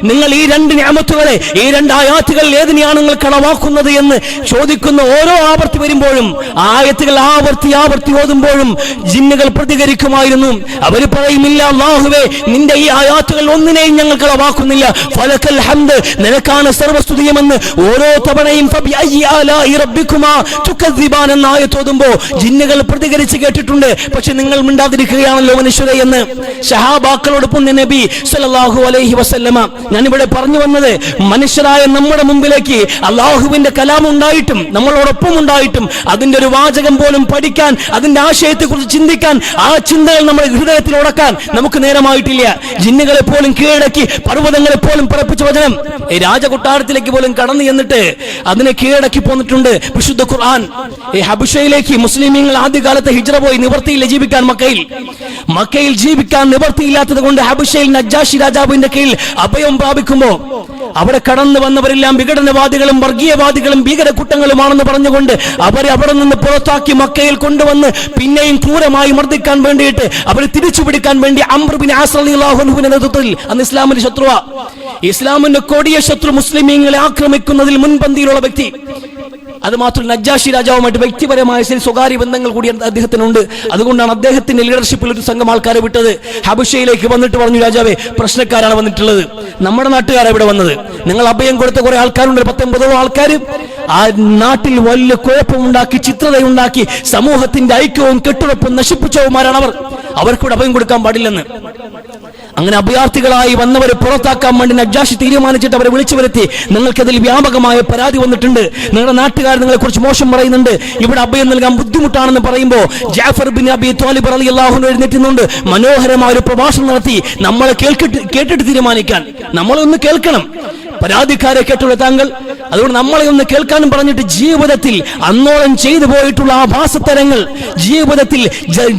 നിങ്ങൾ ഈ രണ്ട് നിഅമത്തുകളെ, ഈ രണ്ട് ആയാത്തുകൾ ഏതിനെയാണ് നിങ്ങൾ കളവാക്കുന്നത് എന്ന് ചോദിക്കുന്ന ഓരോ ആവർത്തി വരുമ്പോഴും, ആയത്തുകൾ ആവർത്തി ഓതുമ്പോഴും ജിന്നുകൾ പ്രതികരിക്കുമായിരുന്നു. അവർ പറയുമില്ല, അല്ലാഹുവേ നിന്റെ ഈ ആയാത്തുകൾ ഒന്നിനെയും ഞങ്ങൾ കളവാക്കുന്നില്ല, ഫലക്കൽ ഹംദ്, നിനക്കാണ് സർവസ്തുതിയുമെന്ന് ഓരോ തവണയും എന്ന ആയത്ത് ഓതുമ്പോ ജിന്നുകൾ പ്രതികരിച്ച് കേട്ടിട്ടുണ്ട്. പക്ഷെ നിങ്ങൾ മിണ്ടാതിരിക്കുകയാണല്ലോ മനുഷ്യരെ എന്ന് സഹാബാക്കളോടൊപ്പം നബി സല്ലല്ലാഹു അലൈഹി വസല്ലമ. ഞാനിവിടെ പറഞ്ഞു വന്നത്, മനുഷ്യരായ നമ്മുടെ മുമ്പിലേക്ക് അല്ലാഹുവിന്റെ കലാം ഉണ്ടായിട്ടും, നമ്മളോടൊപ്പം ഉണ്ടായിട്ടും, അതിന്റെ ഒരു വാചകം പോലും പഠിക്കാൻ, അതിന്റെ ആശയത്തെക്കുറിച്ച് ചിന്തിക്കാൻ, ആ ചിന്തകൾ നമ്മുടെ ഹൃദയത്തിൽ ഉടക്കാൻ നമുക്ക് നേരമായിട്ടില്ല. ജിന്നുകളെ പോലും കീഴടക്കി, പർവ്വതങ്ങളെ പോലും പറപ്പിച്ച വചനം രാജകൊട്ടാരത്തിലേക്ക് പോലും കടന്നു എന്നിട്ട് അതിനെ കീഴടക്കി പോന്നിട്ടുണ്ട് വിശുദ്ധ ഖുർആൻ. ഹബശയിലേക്ക് മുസ്ലിമീങ്ങൾ ആദ്യകാലത്ത് ഹിജ്റ പോയി, നിവർത്തിയില്ല ജീവിക്കാൻ. മക്കയിൽ ജീവിക്കാൻ നിവർത്തിയില്ലാത്തത് കൊണ്ട് ഹബശയിൽ നജ്ജാഷി രാജാവിന്റെ കീഴിൽ അഭയം പ്രാപിക്കുമ്പോ അവിടെ കടന്നു വന്നവരെല്ലാം വിഘടനവാദികളും വർഗീയവാദികളും ഭീകരകൂട്ടങ്ങളുമാണെന്ന് പറഞ്ഞുകൊണ്ട് അവരെ അവിടെ നിന്ന് പുറത്താക്കി മക്കയിൽ കൊണ്ടുവന്ന് പിന്നെയും ക്രൂരമായി മർദ്ദിക്കാൻ വേണ്ടിയിട്ട് അവരെ തിരിച്ചു പിടിക്കാൻ വേണ്ടി അംർ ബിൻ ആസ് റളിയല്ലാഹു അൻഹുവിന്റെ നേതൃത്വത്തിൽ, അന്ന് ഇസ്ലാമിന്റെ ശത്രുവാ, ഇസ്ലാമിന്റെ കൊടിയ ശത്രു, മുസ്ലിമീങ്ങളെ ആക്രമിക്കുന്നതിൽ മുൻപന്തിയിലുള്ള വ്യക്തി. അത് മാത്രമല്ല, നജ്ജാഷി രാജാവുമായിട്ട് വ്യക്തിപരമായ സ്വകാര്യ ബന്ധങ്ങൾ കൂടി അദ്ദേഹത്തിനുണ്ട്. അതുകൊണ്ടാണ് അദ്ദേഹത്തിന്റെ ലീഡർഷിപ്പിൽ ഒരു സംഘം ആൾക്കാരെ വിട്ടത്. ഹബശയിലേക്ക് വന്നിട്ട് പറഞ്ഞു, രാജാവേ പ്രശ്നക്കാരാണ് വന്നിട്ടുള്ളത്, നമ്മുടെ നാട്ടുകാരാണ് ഇവിടെ വന്നത്, നിങ്ങൾ അഭയം കൊടുത്ത കുറെ ആൾക്കാരുണ്ട്, 19 ആൾക്കാർ. ആ നാട്ടിൽ വലിയ കുഴപ്പമുണ്ടാക്കി, ചിത്രതയുണ്ടാക്കി, സമൂഹത്തിന്റെ ഐക്യവും കെട്ടുറപ്പും നശിപ്പിച്ചവന്മാരാണ് അവർ. അവർക്കൂടെ അഭയം കൊടുക്കാൻ പാടില്ലെന്ന്. അങ്ങനെ അഭയാർത്ഥികളായി വന്നവരെ പുറത്താക്കാൻ വേണ്ടി നജ്ജാഷി തീരുമാനിച്ചിട്ട് അവരെ വിളിച്ചു വരുത്തി. നിങ്ങൾക്കതിൽ വ്യാപകമായ പരാതി വന്നിട്ടുണ്ട്, നിങ്ങളുടെ നാട്ടുകാർ നിങ്ങളെ കുറിച്ച് മോശം പറയുന്നുണ്ട്, ഇവിടെ അഭയം നൽകാൻ ബുദ്ധിമുട്ടാണെന്ന് പറയുമ്പോൾ ജാഫർ ബിൻ അബി ത്വാലിബ് റളിയല്ലാഹു അൻഹു എഴുന്നേറ്റുന്നുണ്ട്, മനോഹരമായ ഒരു പ്രഭാഷണം നടത്തി. നമ്മളെ കേട്ടിട്ട് തീരുമാനിക്കാൻ, നമ്മളൊന്ന് കേൾക്കണം. പരാതിക്കാരെ കേട്ടുള്ള താങ്കൾ, അതുകൊണ്ട് നമ്മളെ ഒന്ന് കേൾക്കാനും പറഞ്ഞിട്ട് ജീവിതത്തിൽ അന്നോളം ചെയ്തു പോയിട്ടുള്ള ആ ഭാസത്തരങ്ങൾ, ജീവിതത്തിൽ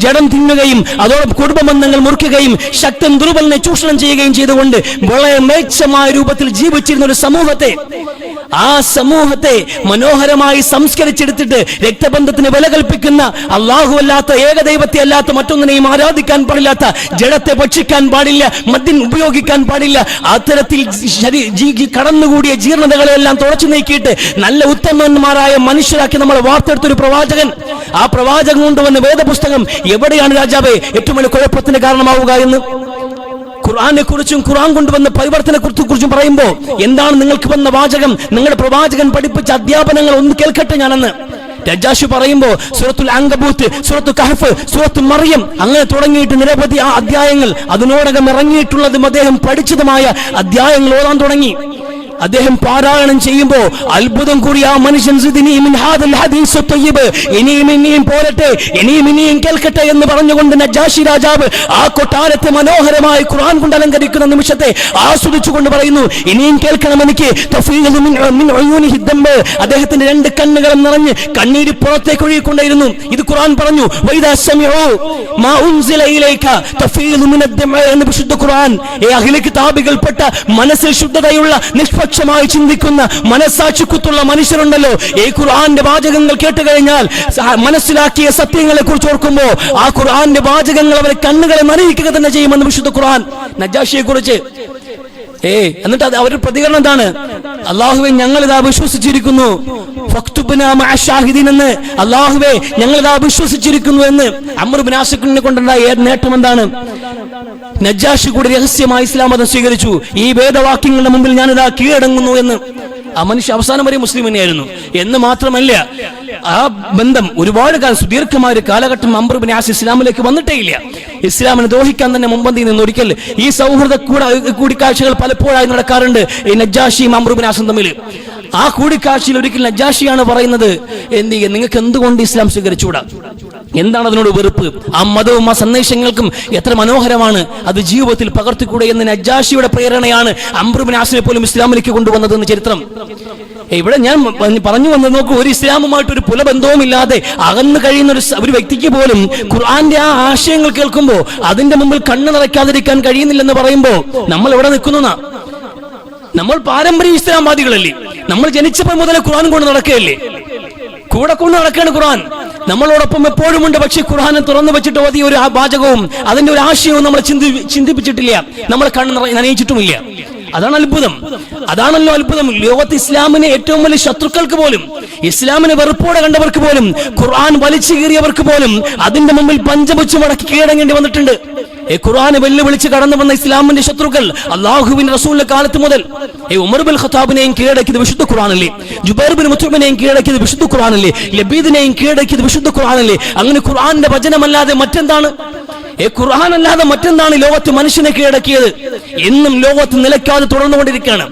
ജഡം തിന്നുകയും അതോടൊപ്പം കുടുംബബന്ധങ്ങൾ മുറിക്കുകയും ശക്തൻ ദുർബലനെ ചൂഷണം ചെയ്യുകയും ചെയ്തുകൊണ്ട് വളരെ മേച്ഛമായ രൂപത്തിൽ ജീവിച്ചിരുന്ന ഒരു സമൂഹത്തെ, ആ സമൂഹത്തെ മനോഹരമായി സംസ്കരിച്ചെടുത്തിട്ട് രക്തബന്ധത്തിന് വില കൽപ്പിക്കുന്ന, അല്ലാഹു അല്ലാത്ത, ഏകദൈവത്തെ അല്ലാത്ത മറ്റൊന്നിനെയും ആരാധിക്കാൻ പാടില്ലാത്ത, ജഡത്തെ ഭക്ഷിക്കാൻ പാടില്ല, മദ്യം ഉപയോഗിക്കാൻ പാടില്ല, അത്തരത്തിൽ കടന്നുകൂടിയ ജീർണതകളെല്ലാം തുടച്ചു നീക്കിയിട്ട് നല്ല ഉത്തമന്മാരായ മനുഷ്യരാക്കി നമ്മളെ വാർത്തെടുത്തൊരു പ്രവാചകൻ. ആ പ്രവാചകൻ കൊണ്ടുവന്ന വേദപുസ്തകം എവിടെയാണ് രാജാവേ ഏറ്റവും വലിയ കുഴപ്പത്തിന് കാരണമാവുക എന്ന്? ഖുർആനെ കുറിച്ചും ഖുർആൻ കൊണ്ടുവന്ന പരിവർത്തനത്തെ കുറിച്ചും പറയുമ്പോൾ എന്താണ് നിങ്ങൾക്ക് വന്ന വാചകം, നിങ്ങളുടെ പ്രവാചകൻ പഠിപ്പിച്ച അധ്യാപനങ്ങൾ ഒന്ന് കേൾക്കട്ടെ ഞാനെന്ന് നജ്ജാശി പറയുമ്പോൾ സൂറത്തുൽ അങ്കബൂത്ത്, സൂറത്തുൽ കഹഫ്, സൂറത്തുൽ മറിയം അങ്ങനെ തുടങ്ങിയിട്ട് നിരവധി ആ അധ്യായങ്ങൾ അതിനോടകം ഇറങ്ങിയിട്ടുള്ളതും അദ്ദേഹം പഠിച്ചതുമായ അധ്യായങ്ങൾ ഓതാൻ തുടങ്ങി. അദ്ദേഹം പാരായണം ചെയ്യുമ്പോൾ അത്ഭുതം കൂടി ആ മനുഷ്യൻ ഇനിയും പോരട്ടെ, ഇനിയും കേൾക്കട്ടെ എന്ന് പറഞ്ഞുകൊണ്ട് നജ്ജാശി രാജാവ് ആ കൊട്ടാരത്തെ മനോഹരമായി ഖുർആൻ കൊണ്ട് അലങ്കരിക്കുന്ന നിമിഷത്തെ ആസ്വദിച്ചുകൊണ്ട് പറയുന്നു, ഇനിയും കേൾക്കണം എനിക്ക്. അദ്ദേഹത്തിന്റെ രണ്ട് കണ്ണുകളും നിറഞ്ഞ് കണ്ണീര് പുറത്തേക്ക് ഒഴുകിക്കൊണ്ടേയിരുന്നു. ഇത് ഖുർആൻ പറഞ്ഞു, എന്ന് വിശുദ്ധ ഖുർആൻ. അഹ്ലി കിതാബികൾപ്പെട്ട മനസ്സിൽ ശുദ്ധതയുള്ള ക്ഷമായി ചിന്തിക്കുന്ന മനസ്സാക്ഷിക്കുത്തുള്ള മനുഷ്യരുണ്ടല്ലോ, ഈ ഖുർആന്റെ വാചകങ്ങൾ കേട്ട് കഴിഞ്ഞാൽ മനസ്സിലാക്കിയ സത്യങ്ങളെ കുറിച്ച് ഓർക്കുമ്പോൾ ആ ഖുർആന്റെ വാചകങ്ങൾ അവരെ കണ്ണുകളെ നനയിക്കുക തന്നെ ചെയ്യുമെന്ന് വിശുദ്ധ ഖുർആൻ നജ്ജാശിയെ കുറിച്ച്. എന്നിട്ട് അവരുടെ പ്രതികരണം എന്താണ്? അല്ലാഹുവേ, ഞങ്ങളിതാ വിശ്വസിച്ചിരിക്കുന്നു, എന്ന്. അല്ലാഹുവേ, ഞങ്ങളിതാ വിശ്വസിച്ചിരിക്കുന്നു എന്ന്. അംർ ഇബ്നു ആസിഖിനെ കൊണ്ടുണ്ടായ നേട്ടം എന്താണ്? നജ്ജാശി കൂടി രഹസ്യമായി ഇസ്ലാം മതം സ്വീകരിച്ചു. ഈ വേദവാക്യങ്ങളുടെ മുമ്പിൽ ഞാനിതാ കീഴടങ്ങുന്നു എന്ന്. ആ മനുഷ്യ അവസാനം വരെ മുസ്ലിം തന്നെയായിരുന്നു എന്ന് മാത്രമല്ല, ആ ബന്ധം ഒരുപാട് കാലം സുദീർഘമായ ഒരു കാലഘട്ടം അംർ ഇബ്നു ആസ് ഇസ്ലാമിലേക്ക് വന്നിട്ടേ ഇല്ല. ഇസ്ലാമിനെ ദ്രോഹിക്കാൻ തന്നെ മുമ്പന്തിയിൽ നിന്ന് ഒരിക്കൽ ഈ സൗഹൃദ കൂടിക്കാഴ്ചകൾ പലപ്പോഴായി നടക്കാറുണ്ട് ഈ നജ്ജാശിയും അംർ ഇബ്നു ആസും തമ്മിൽ. ആ കൂടിക്കാഴ്ചയിൽ ഒരിക്കൽ നജ്ജാശിയാണ് പറയുന്നത്, നിങ്ങൾക്ക് എന്തുകൊണ്ട് ഇസ്ലാം സ്വീകരിച്ചുകൂടാ? എന്താണ് അതിനോട് വെറുപ്പ്? ആ മതവും ആ സന്ദേശങ്ങൾക്കും എത്ര മനോഹരമാണ്, അത് ജീവിതത്തിൽ പകർത്തിക്കൂടെ എന്ന് നജ്ജാശിയുടെ പ്രേരണയാണ് അംർ ഇബ്നു ആസിനെ പോലും ഇസ്ലാമിലേക്ക് കൊണ്ടുവന്നതെന്ന് ചരിത്രം. ഇവിടെ ഞാൻ പറഞ്ഞു വന്നത് നോക്കൂ, ഒരു ഇസ്ലാമുമായിട്ട് ഒരു പുലബന്ധവും ഇല്ലാതെ അകന്നു കഴിയുന്ന ഒരു വ്യക്തിക്ക് പോലും ഖുർആന്റെ ആ ആശയങ്ങൾ കേൾക്കുമ്പോൾ അതിന്റെ മുമ്പിൽ കണ്ണു നിറയ്ക്കാതിരിക്കാൻ കഴിയുന്നില്ലെന്ന് പറയുമ്പോൾ നമ്മൾ എവിടെ നിൽക്കുന്നു? നമ്മൾ പാരമ്പര്യ ഇസ്ലാംവാദികളല്ലേ? നമ്മൾ ജനിച്ചപ്പോൾ മുതലേ ഖുർആൻ കൊണ്ട് നടക്കുകയല്ലേ? കൂടെ കൊണ്ട് നടക്കുകയാണ് ഖുർആൻ. നമ്മളോടൊപ്പം എപ്പോഴും ഉണ്ട്. പക്ഷേ ഖുർആനെ തുറന്നു വെച്ചിട്ട് ഓതിയ ഒരു വാചകവും അതിന്റെ ഒരു ആശയവും നമ്മൾ ചിന്തിപ്പിച്ചിട്ടില്ല, നമ്മൾ കണ്ണ് നനയിച്ചിട്ടുമില്ല. അതാണ് അത്ഭുതം. അതാണല്ലോ അത്ഭുതം. ലോകത്ത് ഇസ്ലാമിനെ ഏറ്റവും വലിയ ശത്രുക്കൾക്ക് പോലും, ഇസ്ലാമിനെ വെറുപ്പോടെ കണ്ടവർക്ക് പോലും, ഖുർആൻ വലിച്ചു കീറിയവർക്ക് പോലും അതിന്റെ മുമ്പിൽ പഞ്ചപുച്ച് മടക്കി കീഴടങ്ങേണ്ടി വന്നിട്ടുണ്ട്. ഖുർആനെ വെല്ലുവിളിച്ച് കടന്നു വന്ന ഇസ്ലാമിന്റെ ശത്രുക്കൾ അല്ലാഹുവിന്റെ റസൂലിന്റെ കാലത്ത് മുതൽ ഉമർ ബിൻ ഖത്താബിനെയും കീഴടക്കിയത് വിശുദ്ധ ഖുർആനല്ലേ? ജുബൈർ ബിൻ മുത്ഇമിനെയും കീഴടക്കിയത് വിശുദ്ധ ഖുർആനല്ലേ? ലബീദിനെയും കീഴടക്കിയത് വിശുദ്ധ ഖുർആനല്ലേ? അങ്ങനെ ഖുർആന്റെ വചനമല്ലാതെ മറ്റെന്താണ്? ഖുർആൻ അല്ലാതെ മറ്റെന്താണ് ലോകത്ത് മനുഷ്യനെ കീഴടക്കിയത്? ഇന്നും ലോകത്ത് നിലയ്ക്കാതെ തുടർന്നുകൊണ്ടിരിക്കുകയാണ്.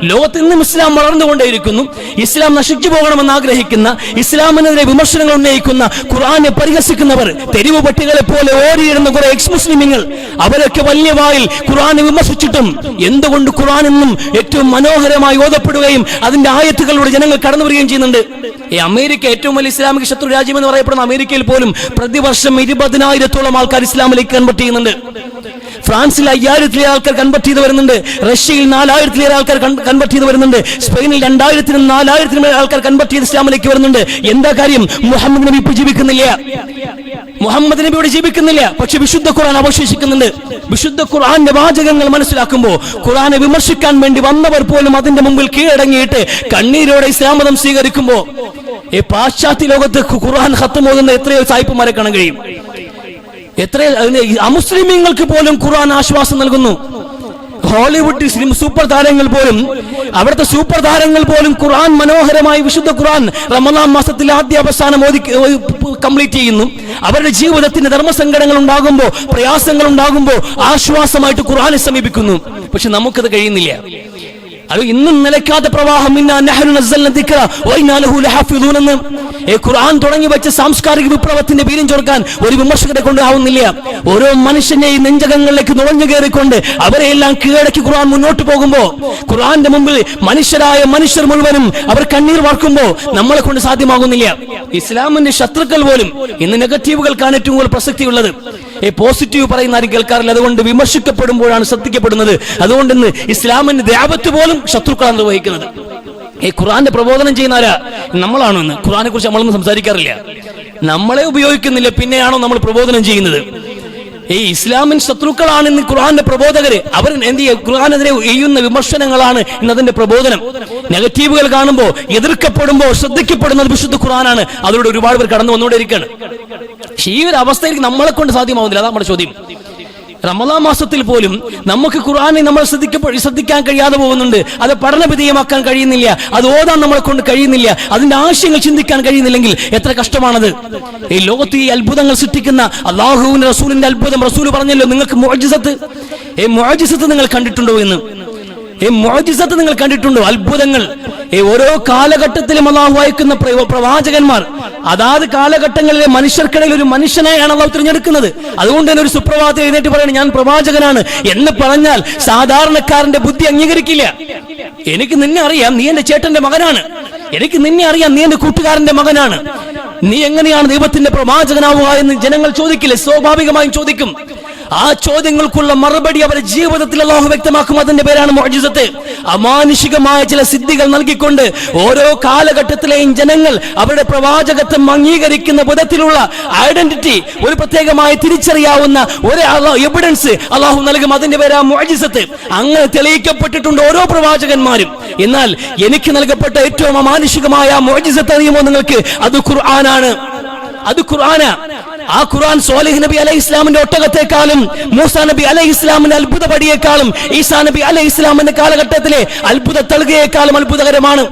ലോകത്ത് ഇന്നും ഇസ്ലാം വളർന്നുകൊണ്ടേയിരിക്കുന്നു. ഇസ്ലാം നശിച്ചു പോകണമെന്ന് ആഗ്രഹിക്കുന്ന, ഇസ്ലാമിനെതിരെ വിമർശനങ്ങൾ ഉന്നയിക്കുന്ന, ഖുർആനെ പരിഹസിക്കുന്നവർ, തെരുവ് പട്ടികളെ പോലെ ഓടിയിടുന്ന കുറെ എക്സ് മുസ്ലിമീങ്ങൾ, അവരൊക്കെ വലിയ വായിൽ ഖുർആനെ വിമർശിച്ചിട്ടും എന്തുകൊണ്ട് ഖുർആൻ എന്നും ഏറ്റവും മനോഹരമായി ഓതപ്പെടുകയും അതിന്റെ ആയത്തുകളിലൂടെ ജനങ്ങൾ കടന്നു വരികയും ചെയ്യുന്നുണ്ട്. അമേരിക്ക ഏറ്റവും വലിയ ഇസ്ലാമിക ശത്രു രാജ്യം എന്ന് പറയപ്പെടുന്ന അമേരിക്കയിൽ പോലും പ്രതിവർഷം 20,000-ഓളം ആൾക്കാർ ഇസ്ലാമിലേക്ക് കൺവെർട്ട് ചെയ്യുന്നുണ്ട്. ഫ്രാൻസിൽ 5,000-ലേറെ ആൾക്കാർ കൺവെർട്ട് ചെയ്ത് വരുന്നുണ്ട്. റഷ്യയിൽ 4,000-ലേറെ ആൾക്കാർ കൺവെർട്ട് ചെയ്ത് വരുന്നുണ്ട്. സ്പെയിനിൽ 2,000-നും 4,000-നും ആൾക്കാർ കൺവെർട്ട് ചെയ്ത് ഇസ്ലാമിലേക്ക് വരുന്നുണ്ട്. എന്താ കാര്യം? മുഹമ്മദ് നബി ഇപ്പോൾ ജീവിക്കുന്നില്ല. മുഹമ്മദ് നബി ഇവിടെ ജീവിക്കുന്നില്ല, പക്ഷെ വിശുദ്ധ ഖുർആൻ അവശേഷിക്കുന്നുണ്ട്. വിശുദ്ധ ഖുർആന്റെ വാചകങ്ങൾ മനസ്സിലാക്കുമ്പോൾ ഖുർആനെ വിമർശിക്കാൻ വേണ്ടി വന്നവർ പോലും അതിന്റെ മുമ്പിൽ കീഴടങ്ങിയിട്ട് കണ്ണീരോടെ ഇസ്ലാം മതം സ്വീകരിക്കുമ്പോൾ ഈ പാശ്ചാത്യ ലോകത്ത് ഖുർആൻ ഖത്ം ഓതുന്ന എത്രയോ സായിപ്പുമാരെ കാണാൻ കഴിയും. അമുസ്ലിമീങ്ങൾക്ക് പോലും ഖുർആൻ ആശ്വാസം നൽകുന്നു. ഹോളിവുഡ് സൂപ്പർ താരങ്ങൾ പോലും, അവിടുത്തെ സൂപ്പർ താരങ്ങൾ പോലും ഖുർആൻ മനോഹരമായി വിശുദ്ധ ഖുർആൻ റമദാൻ മാസത്തിൽ ആദ്യ അവസാനം കംപ്ലീറ്റ് ചെയ്യുന്നു. അവരുടെ ജീവിതത്തിന് ധർമ്മസങ്കടങ്ങൾ ഉണ്ടാകുമ്പോൾ, പ്രയാസങ്ങൾ ഉണ്ടാകുമ്പോൾ ആശ്വാസമായിട്ട് ഖുർആനെ സമീപിക്കുന്നു. പക്ഷെ നമുക്കത് കഴിയുന്നില്ല. അത് ഇന്നും നിലയ്ക്കാത്ത പ്രവാഹം. ഖുർആൻ തുടങ്ങി വെച്ച സാംസ്കാരിക വിപ്ലവത്തിന്റെ വീര്യം ചോർക്കാൻ ഒരു വിമർശകരെ കൊണ്ടാവുന്നില്ല. ഓരോ മനുഷ്യനെയും നെഞ്ചകങ്ങളിലേക്ക് നുഴഞ്ഞു കയറിക്കൊണ്ട് അവരെയെല്ലാം കീഴടക്കി ഖുർആൻ മുന്നോട്ട് പോകുമ്പോ, ഖുർആന്റെ മുമ്പിൽ മനുഷ്യരായ മനുഷ്യർ മുഴുവനും അവർ കണ്ണീർ വാർക്കുമ്പോൾ നമ്മളെ കൊണ്ട് സാധ്യമാകുന്നില്ല. ഇസ്ലാമിന്റെ ശത്രുക്കൾ പോലും ഇന്ന് നെഗറ്റീവുകൾക്കാണ് ഏറ്റവും കൂടുതൽ പ്രസക്തിയുള്ളത്. പോസിറ്റീവ് പറയുന്ന ആരും കേൾക്കാറില്ല. അതുകൊണ്ട് വിമർശിക്കപ്പെടുമ്പോഴാണ് ശ്രദ്ധിക്കപ്പെടുന്നത്. അതുകൊണ്ട് ഇന്ന് ഇസ്ലാമിന്റെ ദഅവത്ത് പോലും ശത്രുക്കളാണ് നിർവഹിക്കുന്നത്. ഖുർആന്റെ പ്രബോധനം ചെയ്യുന്നവരാ നമ്മളാണോ? ഇന്ന് ഖുർആനെ കുറിച്ച് നമ്മളൊന്നും സംസാരിക്കാറില്ല. നമ്മളെ ഉപയോഗിക്കുന്നില്ല, പിന്നെയാണോ നമ്മൾ പ്രബോധനം ചെയ്യുന്നത്? ഈ ഇസ്ലാമിൻ ശത്രുക്കളാണ് ഇന്ന് ഖുർആന്റെ പ്രബോധകര്. അവർ എന്ത് ചെയ്യും? ഖുർആനെതിരെ ചെയ്യുന്ന വിമർശനങ്ങളാണ് ഇന്നതിന്റെ പ്രബോധനം. നെഗറ്റീവുകൾ കാണുമ്പോൾ, എതിർക്കപ്പെടുമ്പോൾ ശ്രദ്ധിക്കപ്പെടുന്നത് വിശുദ്ധ ഖുർആനാണ്. അതിലൂടെ ഒരുപാട് പേർ കടന്നു വന്നുകൊണ്ടിരിക്കുകയാണ്. പക്ഷേ ഈ ഒരു അവസ്ഥയിലേക്ക് നമ്മളെ കൊണ്ട് സാധ്യമാവുന്നില്ല. അതാണ് നമ്മുടെ ചോദ്യം. റമദാൻ മാസത്തിൽ പോലും നമുക്ക് ഖുർആനെ നമ്മൾ ശ്രദ്ധിക്കാൻ കഴിയാതെ പോകുന്നുണ്ട്. അത് പഠനവിധേയമാക്കാൻ കഴിയുന്നില്ല, അത് ഓതാൻ നമ്മളെ കൊണ്ട് കഴിയുന്നില്ല, അതിന്റെ ആശയങ്ങൾ ചിന്തിക്കാൻ കഴിയുന്നില്ലെങ്കിൽ എത്ര കഷ്ടമാണത്. ഈ ലോകത്ത് ഈ അത്ഭുതങ്ങൾ സൃഷ്ടിക്കുന്ന അല്ലാഹുവിന്റെ റസൂലിന്റെ അത്ഭുതം, റസൂൽ പറഞ്ഞല്ലോ, നിങ്ങൾക്ക് മുഅ്ജിസത്ത്, മുഅ്ജിസത്ത് നിങ്ങൾ കണ്ടിട്ടുണ്ടോ എന്ന്. മുഅ്ജിസത്ത് നിങ്ങൾ കണ്ടിട്ടുണ്ടോ? അത്ഭുതങ്ങൾ. ഓരോ കാലഘട്ടത്തിലും അല്ലാഹു അയക്കുന്ന പ്രവാചകന്മാർ അതാത് കാലഘട്ടങ്ങളിലെ മനുഷ്യർക്കിടയിൽ ഒരു മനുഷ്യനെയാണ് അല്ലാഹു തിരഞ്ഞെടുക്കുന്നത്. അതുകൊണ്ട് തന്നെ ഒരു സുപ്രഭാതത്തിൽ എഴുന്നേറ്റ് പറയണം ഞാൻ പ്രവാചകനാണ് എന്ന് പറഞ്ഞാൽ സാധാരണക്കാരന്റെ ബുദ്ധി അംഗീകരിക്കില്ല. എനിക്ക് നിന്നെ അറിയാം, നീ എന്റെ ചേട്ടന്റെ മകനാണ്. എനിക്ക് നിന്നെ അറിയാം, നീ എന്റെ കൂട്ടുകാരന്റെ മകനാണ്. നീ എങ്ങനെയാണ് ദൈവത്തിന്റെ പ്രവാചകനാവുക എന്ന് ജനങ്ങൾ ചോദിക്കില്ലേ? സ്വാഭാവികമായും ചോദിക്കും. ആ ചോദ്യങ്ങൾക്കുള്ള മറുപടി അവരുടെ ജീവിതത്തിൽ അല്ലാഹു വ്യക്തമാക്കും. അതിന്റെ പേരാണ് മുഅ്ജിസത്ത്. അമാനുഷികമായ ചില സിദ്ധികൾ നൽകിക്കൊണ്ട് ഓരോ കാലഘട്ടത്തിലെയും ജനങ്ങൾ അവരുടെ പ്രവാചകത്വം അംഗീകരിക്കുന്ന വിധത്തിലുള്ള ഐഡന്റിറ്റി, ഒരു പ്രത്യേകമായി തിരിച്ചറിയാവുന്ന ഒരു എവിഡൻസ് അല്ലാഹു നൽകും. അതിന്റെ പേരാണ് മുഅ്ജിസത്ത്. അങ്ങനെ തെളിയിക്കപ്പെട്ടിട്ടുണ്ട് ഓരോ പ്രവാചകന്മാരും. എന്നാൽ എനിക്ക് നൽകപ്പെട്ട ഏറ്റവും അമാനുഷികമായ മുഅ്ജിസത്ത് അറിയുമോ നിങ്ങൾക്ക്? അത് ഖുർആനാണ്. അത് ഖുർആനാ. ആ ഖുർആൻ സ്വാലിഹ് നബി അലൈഹി ഇസ്ലാമിന്റെ ഒട്ടകത്തെക്കാളും, മൂസാ നബി അലൈഹി ഇസ്ലാമിന്റെ അത്ഭുത പടിയേക്കാളും, ഈസാ നബി അലൈഹി ഇസ്ലാമിന്റെ കാലഘട്ടത്തിലെ അത്ഭുത തളുകയേക്കാളും അത്ഭുതകരമാണ്.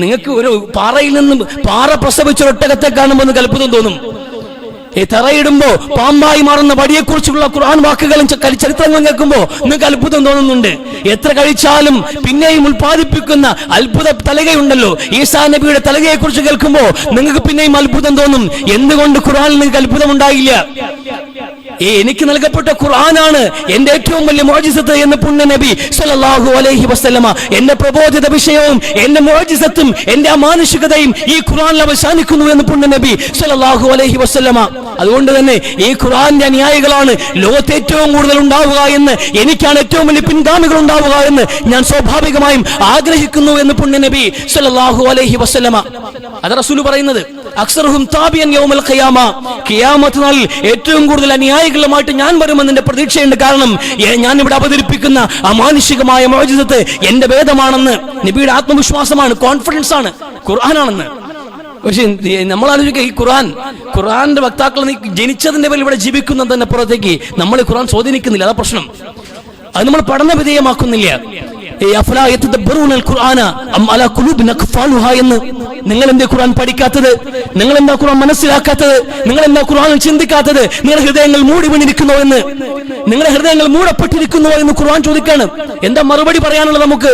നിങ്ങൾക്ക് ഒരു പാറയിൽ നിന്നും പാറ പ്രസവിച്ച ഒട്ടകത്തെ കാണുമ്പോൾ അത്ഭുതം തോന്നും. തറയിടുമ്പോ പാമ്പായി മാറുന്ന വടിയെക്കുറിച്ചുള്ള ഖുർആൻ വാക്കുകളും ചരിത്രങ്ങളും കേൾക്കുമ്പോ നിങ്ങൾക്ക് അത്ഭുതം തോന്നുന്നുണ്ട്. എത്ര കഴിച്ചാലും പിന്നെയും ഉൽപ്പാദിപ്പിക്കുന്ന അത്ഭുത തലകയുണ്ടല്ലോ, ഈസാ നബിയുടെ തലകയെ കുറിച്ച് കേൾക്കുമ്പോ നിങ്ങൾക്ക് പിന്നെയും അത്ഭുതം തോന്നും. എന്തുകൊണ്ട് ഖുർആനിൽ നിങ്ങൾക്ക് അത്ഭുതം ഉണ്ടായില്ല? എനിക്ക് നൽകപ്പെട്ട ഖുർആനാണ് എന്റെ ഏറ്റവും വലിയ മുഅ്ജിസത്ത് എന്ന് പുണ്യ നബി സല്ലല്ലാഹു അലൈഹി വസല്ലമ എന്റെ പ്രബോധിത വിഷയവും എന്റെ മുഅ്ജിസത്തും എന്റെ അമാനുഷികതയും ഈ ഖുർആനിൽ അവസാനിക്കുന്നു എന്ന് പുണ്യ നബി സല്ലല്ലാഹു അലൈഹി വസല്ലമ. അതുകൊണ്ട് തന്നെ ഈ ഖുർആന്റെ അനുയായികളാണ് ലോകത്ത് ഏറ്റവും കൂടുതൽ ഉണ്ടാവുക എന്ന്, എനിക്കാണ് ഏറ്റവും വലിയ പിൻഗാമികൾ ഉണ്ടാവുക എന്ന് ഞാൻ സ്വാഭാവികമായും ആഗ്രഹിക്കുന്നു എന്ന് പുണ്യ നബി സല്ലല്ലാഹു അലൈഹി വസല്ലമ. അത് റസൂൽ പറയുന്നത് അക്സറുഹും താബിയൻ യൗമൽ ഖിയാമ, ഖിയാമത്ത് നാളിൽ ഏറ്റവും കൂടുതൽ അനുയായികളുമായിട്ട് ഞാൻ വരുമെന്നതിന്റെ പ്രതീക്ഷയുണ്ട്. കാരണം ഞാൻ ഇവിടെ അവതരിപ്പിക്കുന്ന അമാനുഷികമായ മുഅ്ജിസത്ത് എന്റെ വേദമാണെന്ന് നബിയുടെ ആത്മവിശ്വാസമാണ്, കോൺഫിഡൻസ് ആണ്, ഖുർആനാണെന്ന്. പക്ഷെ നമ്മൾ ആലോചിക്കുക, ഈ ഖുർആന്റെ വക്താക്കൾ ജനിച്ചതിന്റെ പേരിൽ ഇവിടെ ജീവിക്കുന്നതിന്റെ പുറത്തേക്ക് നമ്മൾ ഖുർആൻ സ്വാധീനിക്കുന്നില്ല. അതാ പ്രശ്നം. അത് നമ്മൾ പഠന വിധേയമാക്കുന്നില്ല. എന്ന് നിങ്ങൾ എന്താ ഖുർആൻ പഠിക്കാത്തത്? നിങ്ങൾ എന്താ ഖുർആൻ മനസ്സിലാക്കാത്തത്? നിങ്ങൾ എന്താ ഖുർആനിൽ ചിന്തിക്കാത്തത്? നിങ്ങളുടെ ഹൃദയങ്ങൾ മൂടി വീണിരിക്കുന്നോ എന്ന്, നിങ്ങളുടെ ഹൃദയങ്ങൾ മൂടപ്പെട്ടിരിക്കുന്നോ എന്ന് ഖുർആൻ ചോദിക്കാണ്. എന്താ മറുപടി പറയാനുള്ളത് നമുക്ക്?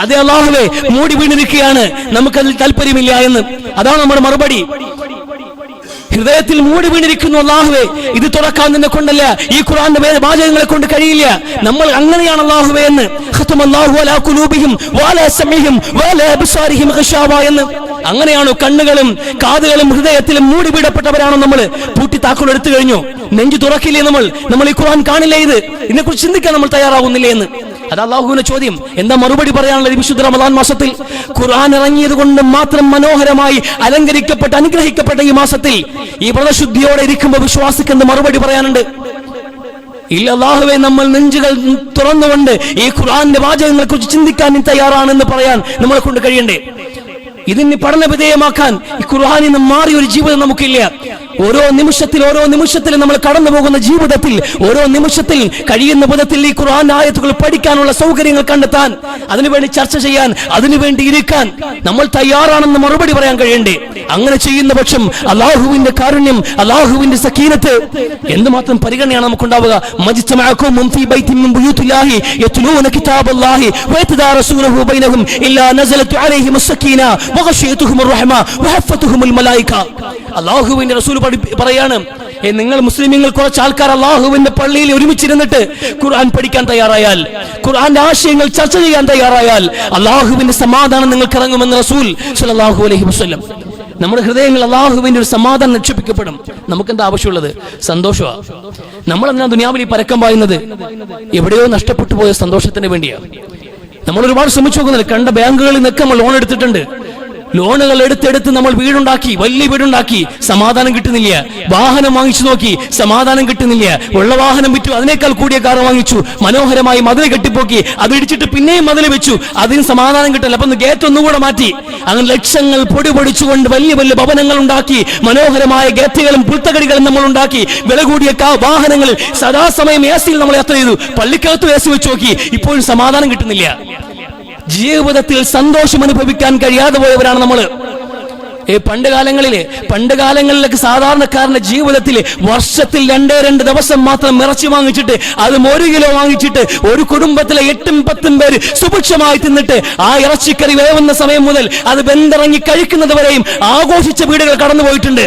അതേ അല്ലാഹുവേ, മൂടി വീണിരിക്കുകയാണ്, നമുക്കതിൽ താല്പര്യമില്ല എന്ന്. അതാണ് നമ്മുടെ മറുപടി. ഹൃദയത്തിൽ മൂടി വീണിരിക്കുന്നു അല്ലാഹുവേ, ഇത് തുറക്കാൻ നിന്നെ കൊണ്ടല്ല, ഈ ഖുർആന്റെ വാചകങ്ങളെ കൊണ്ട് കഴിയില്ല. നമ്മൾ അങ്ങനെയാണ് അല്ലാഹുവേ എന്ന്. ഖതമല്ലാഹു അലാ ഖുലൂബിഹിം വഅലാ സമഇഹിം വഅലാ അബ്സാരിഹിം ഗിശാവ എന്ന്. അങ്ങനെയാണോ കണ്ണുകളും കാതുകളും ഹൃദയത്തിലും മൂടി വീടപ്പെട്ടവരാണോ നമ്മൾ? പൂട്ടി താക്കോൽ എടുത്തു കഴിഞ്ഞു, നെഞ്ചു തുറക്കില്ലേ നമ്മൾ? ഈ ഖുർആൻ കാണില്ലേ? ഇതിനെക്കുറിച്ച് ചിന്തിക്കാൻ നമ്മൾ തയ്യാറാവുന്നില്ലേ എന്ന്. അത് അല്ലാഹുവിന്റെ ചോദ്യം. എന്താ മറുപടി പറയാനുള്ളത്? വിശുദ്ധ റമദാൻ മാസത്തിൽ ഖുർആൻ ഇറങ്ങിയത് കൊണ്ട് മാത്രം മനോഹരമായി അലങ്കരിക്കപ്പെട്ട അനുഗ്രഹിക്കപ്പെട്ട ഈ മാസത്തിൽ ഈ വ്രതശുദ്ധിയോടെ ഇരിക്കുമ്പോൾ വിശ്വാസിക്ക് എന്ത് മറുപടി പറയാനുണ്ട്? ഇല്ല അല്ലാഹുവേ, നമ്മൾ നെഞ്ചുകൾ തുറന്നുകൊണ്ട് ഈ ഖുർആന്റെ വാചകങ്ങളെ കുറിച്ച് ചിന്തിക്കാൻ തയ്യാറാണെന്ന് പറയാൻ നമ്മളെ കൊണ്ട് കഴിയണ്ടേ? ഇതിന് പഠന വിധേയമാക്കാൻ ഈ ഖുർആനിൽ നിന്ന് മാറിയ ഒരു ജീവിതം നമുക്കില്ല. ഓരോ നിമിഷത്തിലും നമ്മൾ കടന്നു പോകുന്ന ജീവിതത്തിൽ ഓരോ നിമിഷത്തിൽ കഴിയുന്ന വിധത്തിൽ ഈ ഖുർആൻ ആയത്തുകൾ പഠിക്കാനുള്ള സൗകര്യങ്ങൾ കണ്ടെത്താൻ, അതിനുവേണ്ടി ചർച്ച ചെയ്യാൻ, അതിനുവേണ്ടി ഇരിക്കാൻ നമ്മൾ തയ്യാറാണെന്ന് മറുപടി പറയാൻ കഴിയണ്ടേ? അങ്ങനെ ചെയ്യുന്ന പക്ഷം അല്ലാഹുവിന്റെ കാരുണ്യം, അല്ലാഹുവിന്റെ സക്കീനത്ത് എന്തുമാത്രം പരിഗണനയാണ് നമുക്കുണ്ടാവുക. മജ്തമഅകും ഫീ ബൈത്തിൻ മിൻ ബുയൂത്തില്ലാഹി യത്ലൂന കിതാബല്ലാഹി വയതദാറസൂനഹു ബൈനഹും ഇല്ലാ നസലത് അലൈഹിമുസ് സക്കീന വഗശിയതുഹുമുർ റഹ്മ വഹഫതുഹുമുൽ മലായിക. അല്ലാഹുവിന്റെ റസൂൽ പറയാണ്, നിങ്ങൾ മുസ്ലിമീങ്ങൾ കുറച്ച് ആൾക്കാർ അല്ലാഹുവിന്റെ പള്ളിയിൽ ഒരുമിച്ചിരുന്നിട്ട് ഖുർആൻ പഠിക്കാൻ തയ്യാറായാൽ, ഖുർആന്റെ ആശയങ്ങൾ ചർച്ച ചെയ്യാൻ തയ്യാറായാൽ അല്ലാഹുവിന്റെ സമാധാനം നിങ്ങൾക്ക് ഇറങ്ങുമെന്ന് റസൂൽ സ്വല്ലല്ലാഹു അലൈഹി വസല്ലം. നമ്മുടെ ഹൃദയങ്ങൾ അല്ലാഹുവിന്റെ ഒരു സമാധാനം നിക്ഷേപിക്കപ്പെടും. നമുക്കെന്താ ആവശ്യമുള്ളത്? സന്തോഷമാണ്. നമ്മളെന്തിനാ ദുനിയാവിൽ പരക്കം പായുന്നത്? എവിടെയോ നഷ്ടപ്പെട്ടു പോയ സന്തോഷത്തിന് വേണ്ടിയാണ്. നമ്മൾ ഒരുപാട് ശ്രമിച്ചു നോക്കുന്നില്ല. കണ്ട ബാങ്കുകളിൽ നിന്നൊക്കെ നമ്മൾ ലോൺ എടുത്തിട്ടുണ്ട്. ലോണുകൾ എടുത്തെടുത്ത് നമ്മൾ വീടുണ്ടാക്കി, വലിയ വീടുണ്ടാക്കി, സമാധാനം കിട്ടുന്നില്ല. വാഹനം വാങ്ങിച്ചു നോക്കി, സമാധാനം കിട്ടുന്നില്ല. ഉള്ള വാഹനം വിറ്റു, അതിനേക്കാൾ കൂടിയ കാർ വാങ്ങിച്ചു, മനോഹരമായി മതിൽ കെട്ടിപ്പോക്കി, അത് ഇടിച്ചിട്ട് പിന്നെയും മതിൽ വെച്ചു, അതിന് സമാധാനം കിട്ടില്ല. അപ്പൊ ഗേറ്റ് ഒന്നുകൂടെ മാറ്റി. അങ്ങനെ ലക്ഷങ്ങൾ പൊടി പൊടിച്ചുകൊണ്ട് വലിയ വലിയ ഭവനങ്ങൾ ഉണ്ടാക്കി, മനോഹരമായ ഗേറ്റുകളും പുൽത്തകടികളും നമ്മൾ ഉണ്ടാക്കി, വില കൂടിയ വാഹനങ്ങളിൽ സദാസമയം എസിയിൽ നമ്മൾ യാത്ര ചെയ്തു, പള്ളിക്കകത്ത് എസി വെച്ച് നോക്കി, ഇപ്പോഴും സമാധാനം കിട്ടുന്നില്ല. ജീവിതത്തിൽ സന്തോഷം അനുഭവിക്കാൻ കഴിയാതെ പോയവരാണ് നമ്മള്. പണ്ട് കാലങ്ങളിലൊക്കെ സാധാരണക്കാരന്റെ ജീവിതത്തിൽ വർഷത്തിൽ 2 ദിവസം മാത്രം ഇറച്ചി വാങ്ങിച്ചിട്ട്, അതും 1 കിലോ വാങ്ങിച്ചിട്ട്, ഒരു കുടുംബത്തിലെ 8-10 പേര് സുഭിക്ഷമായി തിന്നിട്ട്, ആ ഇറച്ചിക്കറി വേവുന്ന സമയം മുതൽ അത് വെന്തിറങ്ങി കഴിക്കുന്നത് വരെയും ആഘോഷിച്ച വീടുകൾ കടന്നുപോയിട്ടുണ്ട്.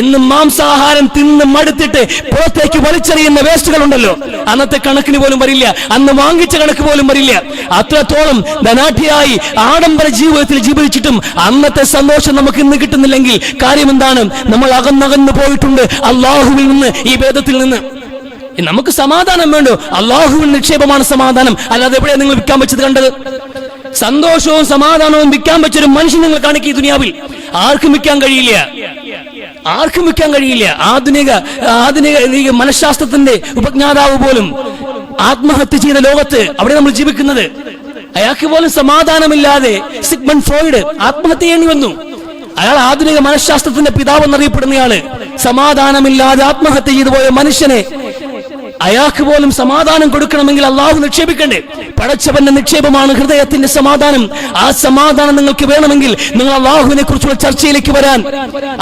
എന്നും മാംസാഹാരം തിന്ന് മടുത്തിട്ട് പുറത്തേക്ക് വലിച്ചെറിയുന്ന വേസ്റ്റുകൾ ഉണ്ടല്ലോ, അന്നത്തെ കണക്കിന് പോലും വരില്ല, അന്ന് വാങ്ങിച്ച കണക്ക് പോലും വരില്ല. അത്രത്തോളം ധനാഢ്യരായി ആഡംബര ജീവിതത്തിൽ ജീവിച്ചിട്ടും അന്നത്തെ സന്തോഷം നമുക്ക് ഇന്ന് കിട്ടുന്നില്ലെങ്കിൽ കാര്യം എന്താണ്? നമ്മൾ അകന്നകന്നു പോയിട്ടുണ്ട് അള്ളാഹുവിൽ നിന്ന്, ഈ ഭേദത്തിൽ നിന്ന്. നമുക്ക് സമാധാനം വേണ്ടോ? അള്ളാഹുവിൻ നിക്ഷേപമാണ് സമാധാനം, അല്ലാതെ എവിടെയാണ് നിങ്ങൾ വിൽക്കാൻ വെച്ചത് കണ്ടത്? സന്തോഷവും സമാധാനവും വിൽക്കാൻ വെച്ചൊരു മനുഷ്യൻ നിങ്ങൾ കാണിക്കുക ഈ ദുനിയാവിൽ. ആർക്കും വിൽക്കാൻ കഴിയില്ല, ആർക്കും വിൽക്കാൻ കഴിയില്ല. ആധുനിക മനഃശാസ്ത്രത്തിന്റെ ഉപജ്ഞാതാവ് പോലും ആത്മഹത്യ ചെയ്ത ലോകത്ത് അവിടെ നമ്മൾ ജീവിക്കുന്നത്. അയാൾക്ക് പോലും സമാധാനമില്ലാതെ സിഗ്മണ്ട് ഫ്രോയിഡ് ആത്മഹത്യ ചെയ്യേണ്ടി വന്നു. അയാൾ ആധുനിക മനഃശാസ്ത്രത്തിന്റെ പിതാവ് എന്നറിയപ്പെടുന്നയാള്. സമാധാനമില്ലാതെ ആത്മഹത്യ ചെയ്തു പോയ മനുഷ്യനെ അയാൾക്ക് പോലും സമാധാനം കൊടുക്കണമെങ്കിൽ അള്ളാഹു നിക്ഷേപിക്കണ്ടേ? പടച്ചവന്റെ നിക്ഷേപമാണ് ഹൃദയത്തിന്റെ സമാധാനം. ആ സമാധാനം നിങ്ങൾക്ക് വേണമെങ്കിൽ നിങ്ങൾ അള്ളാഹുവിനെ കുറിച്ചുള്ള ചർച്ചയിലേക്ക് വരാൻ.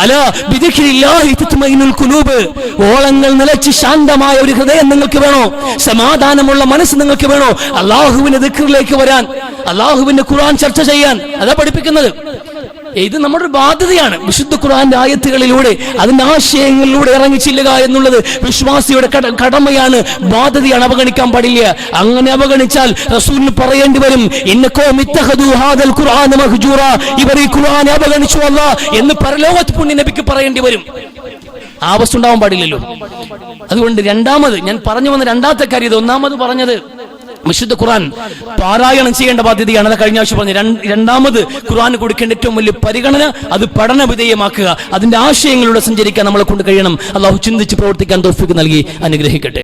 അലാ ബിദിക്രില്ലാഹി തത്മഇന്നുൽ ഖുലൂബ്. ഓളങ്ങൾ നിലച്ച് ശാന്തമായ ഒരു ഹൃദയം നിങ്ങൾക്ക് വേണോ? സമാധാനമുള്ള മനസ്സ് നിങ്ങൾക്ക് വേണോ? അള്ളാഹുവിന്റെ ദിക്റിലേക്ക് വരാൻ, അള്ളാഹുവിന്റെ ഖുർആൻ ചർച്ച ചെയ്യാൻ, അതാ പഠിപ്പിക്കുന്നത്. ഇത് നമ്മുടെ ബാധ്യതയാണ്. വിശുദ്ധ ഖുർആന്റെ ആയത്തുകളിലൂടെ, അതിന്റെ ആശയങ്ങളിലൂടെ ഇറങ്ങിച്ചില്ലുക എന്നുള്ളത് വിശ്വാസിയുടെ കടമയാണ്, ബാധ്യതയാണ്. അവഗണിക്കാൻ പാടില്ല. അങ്ങനെ അവഗണിച്ചാൽ റസൂലിന് പറയേണ്ടി വരും, ഇന്നക്കും ഇത്തഖദു ഹാദൽ ഖുർആന മഹ്ജൂറ, ഇവർ ഈ ഖുർആനെ അവഗണിച്ചു അല്ലാഹ് എന്ന് പരലോകത്ത് പുണ്യ നബിക്ക് പറയേണ്ടി വരും. ആ അവസ്ഥ ഉണ്ടാവാൻ പാടില്ലല്ലോ. അതുകൊണ്ട് ഞാൻ പറഞ്ഞു വന്ന രണ്ടാമത്തെ കാര്യം ഇത്. ഒന്നാമത് പറഞ്ഞത് വിശുദ്ധ ഖുർആൻ പാരായണം ചെയ്യേണ്ട ബാധ്യതയാണ്. അത് കഴിഞ്ഞ ആഴ്ച പറഞ്ഞു. രണ്ടാമത് ഖുർആന് കൊടുക്കേണ്ട ഏറ്റവും വലിയ പരിഗണന അത് പഠന വിധേയമാക്കുക, അതിന്റെ ആശയങ്ങളിലൂടെ സഞ്ചരിക്കാൻ നമ്മളെ കൊണ്ട് കഴിയണം. അള്ളാഹു ചിന്തിച്ച് പ്രവർത്തിക്കാൻ തൗഫീഖ് നൽകി അനുഗ്രഹിക്കട്ടെ.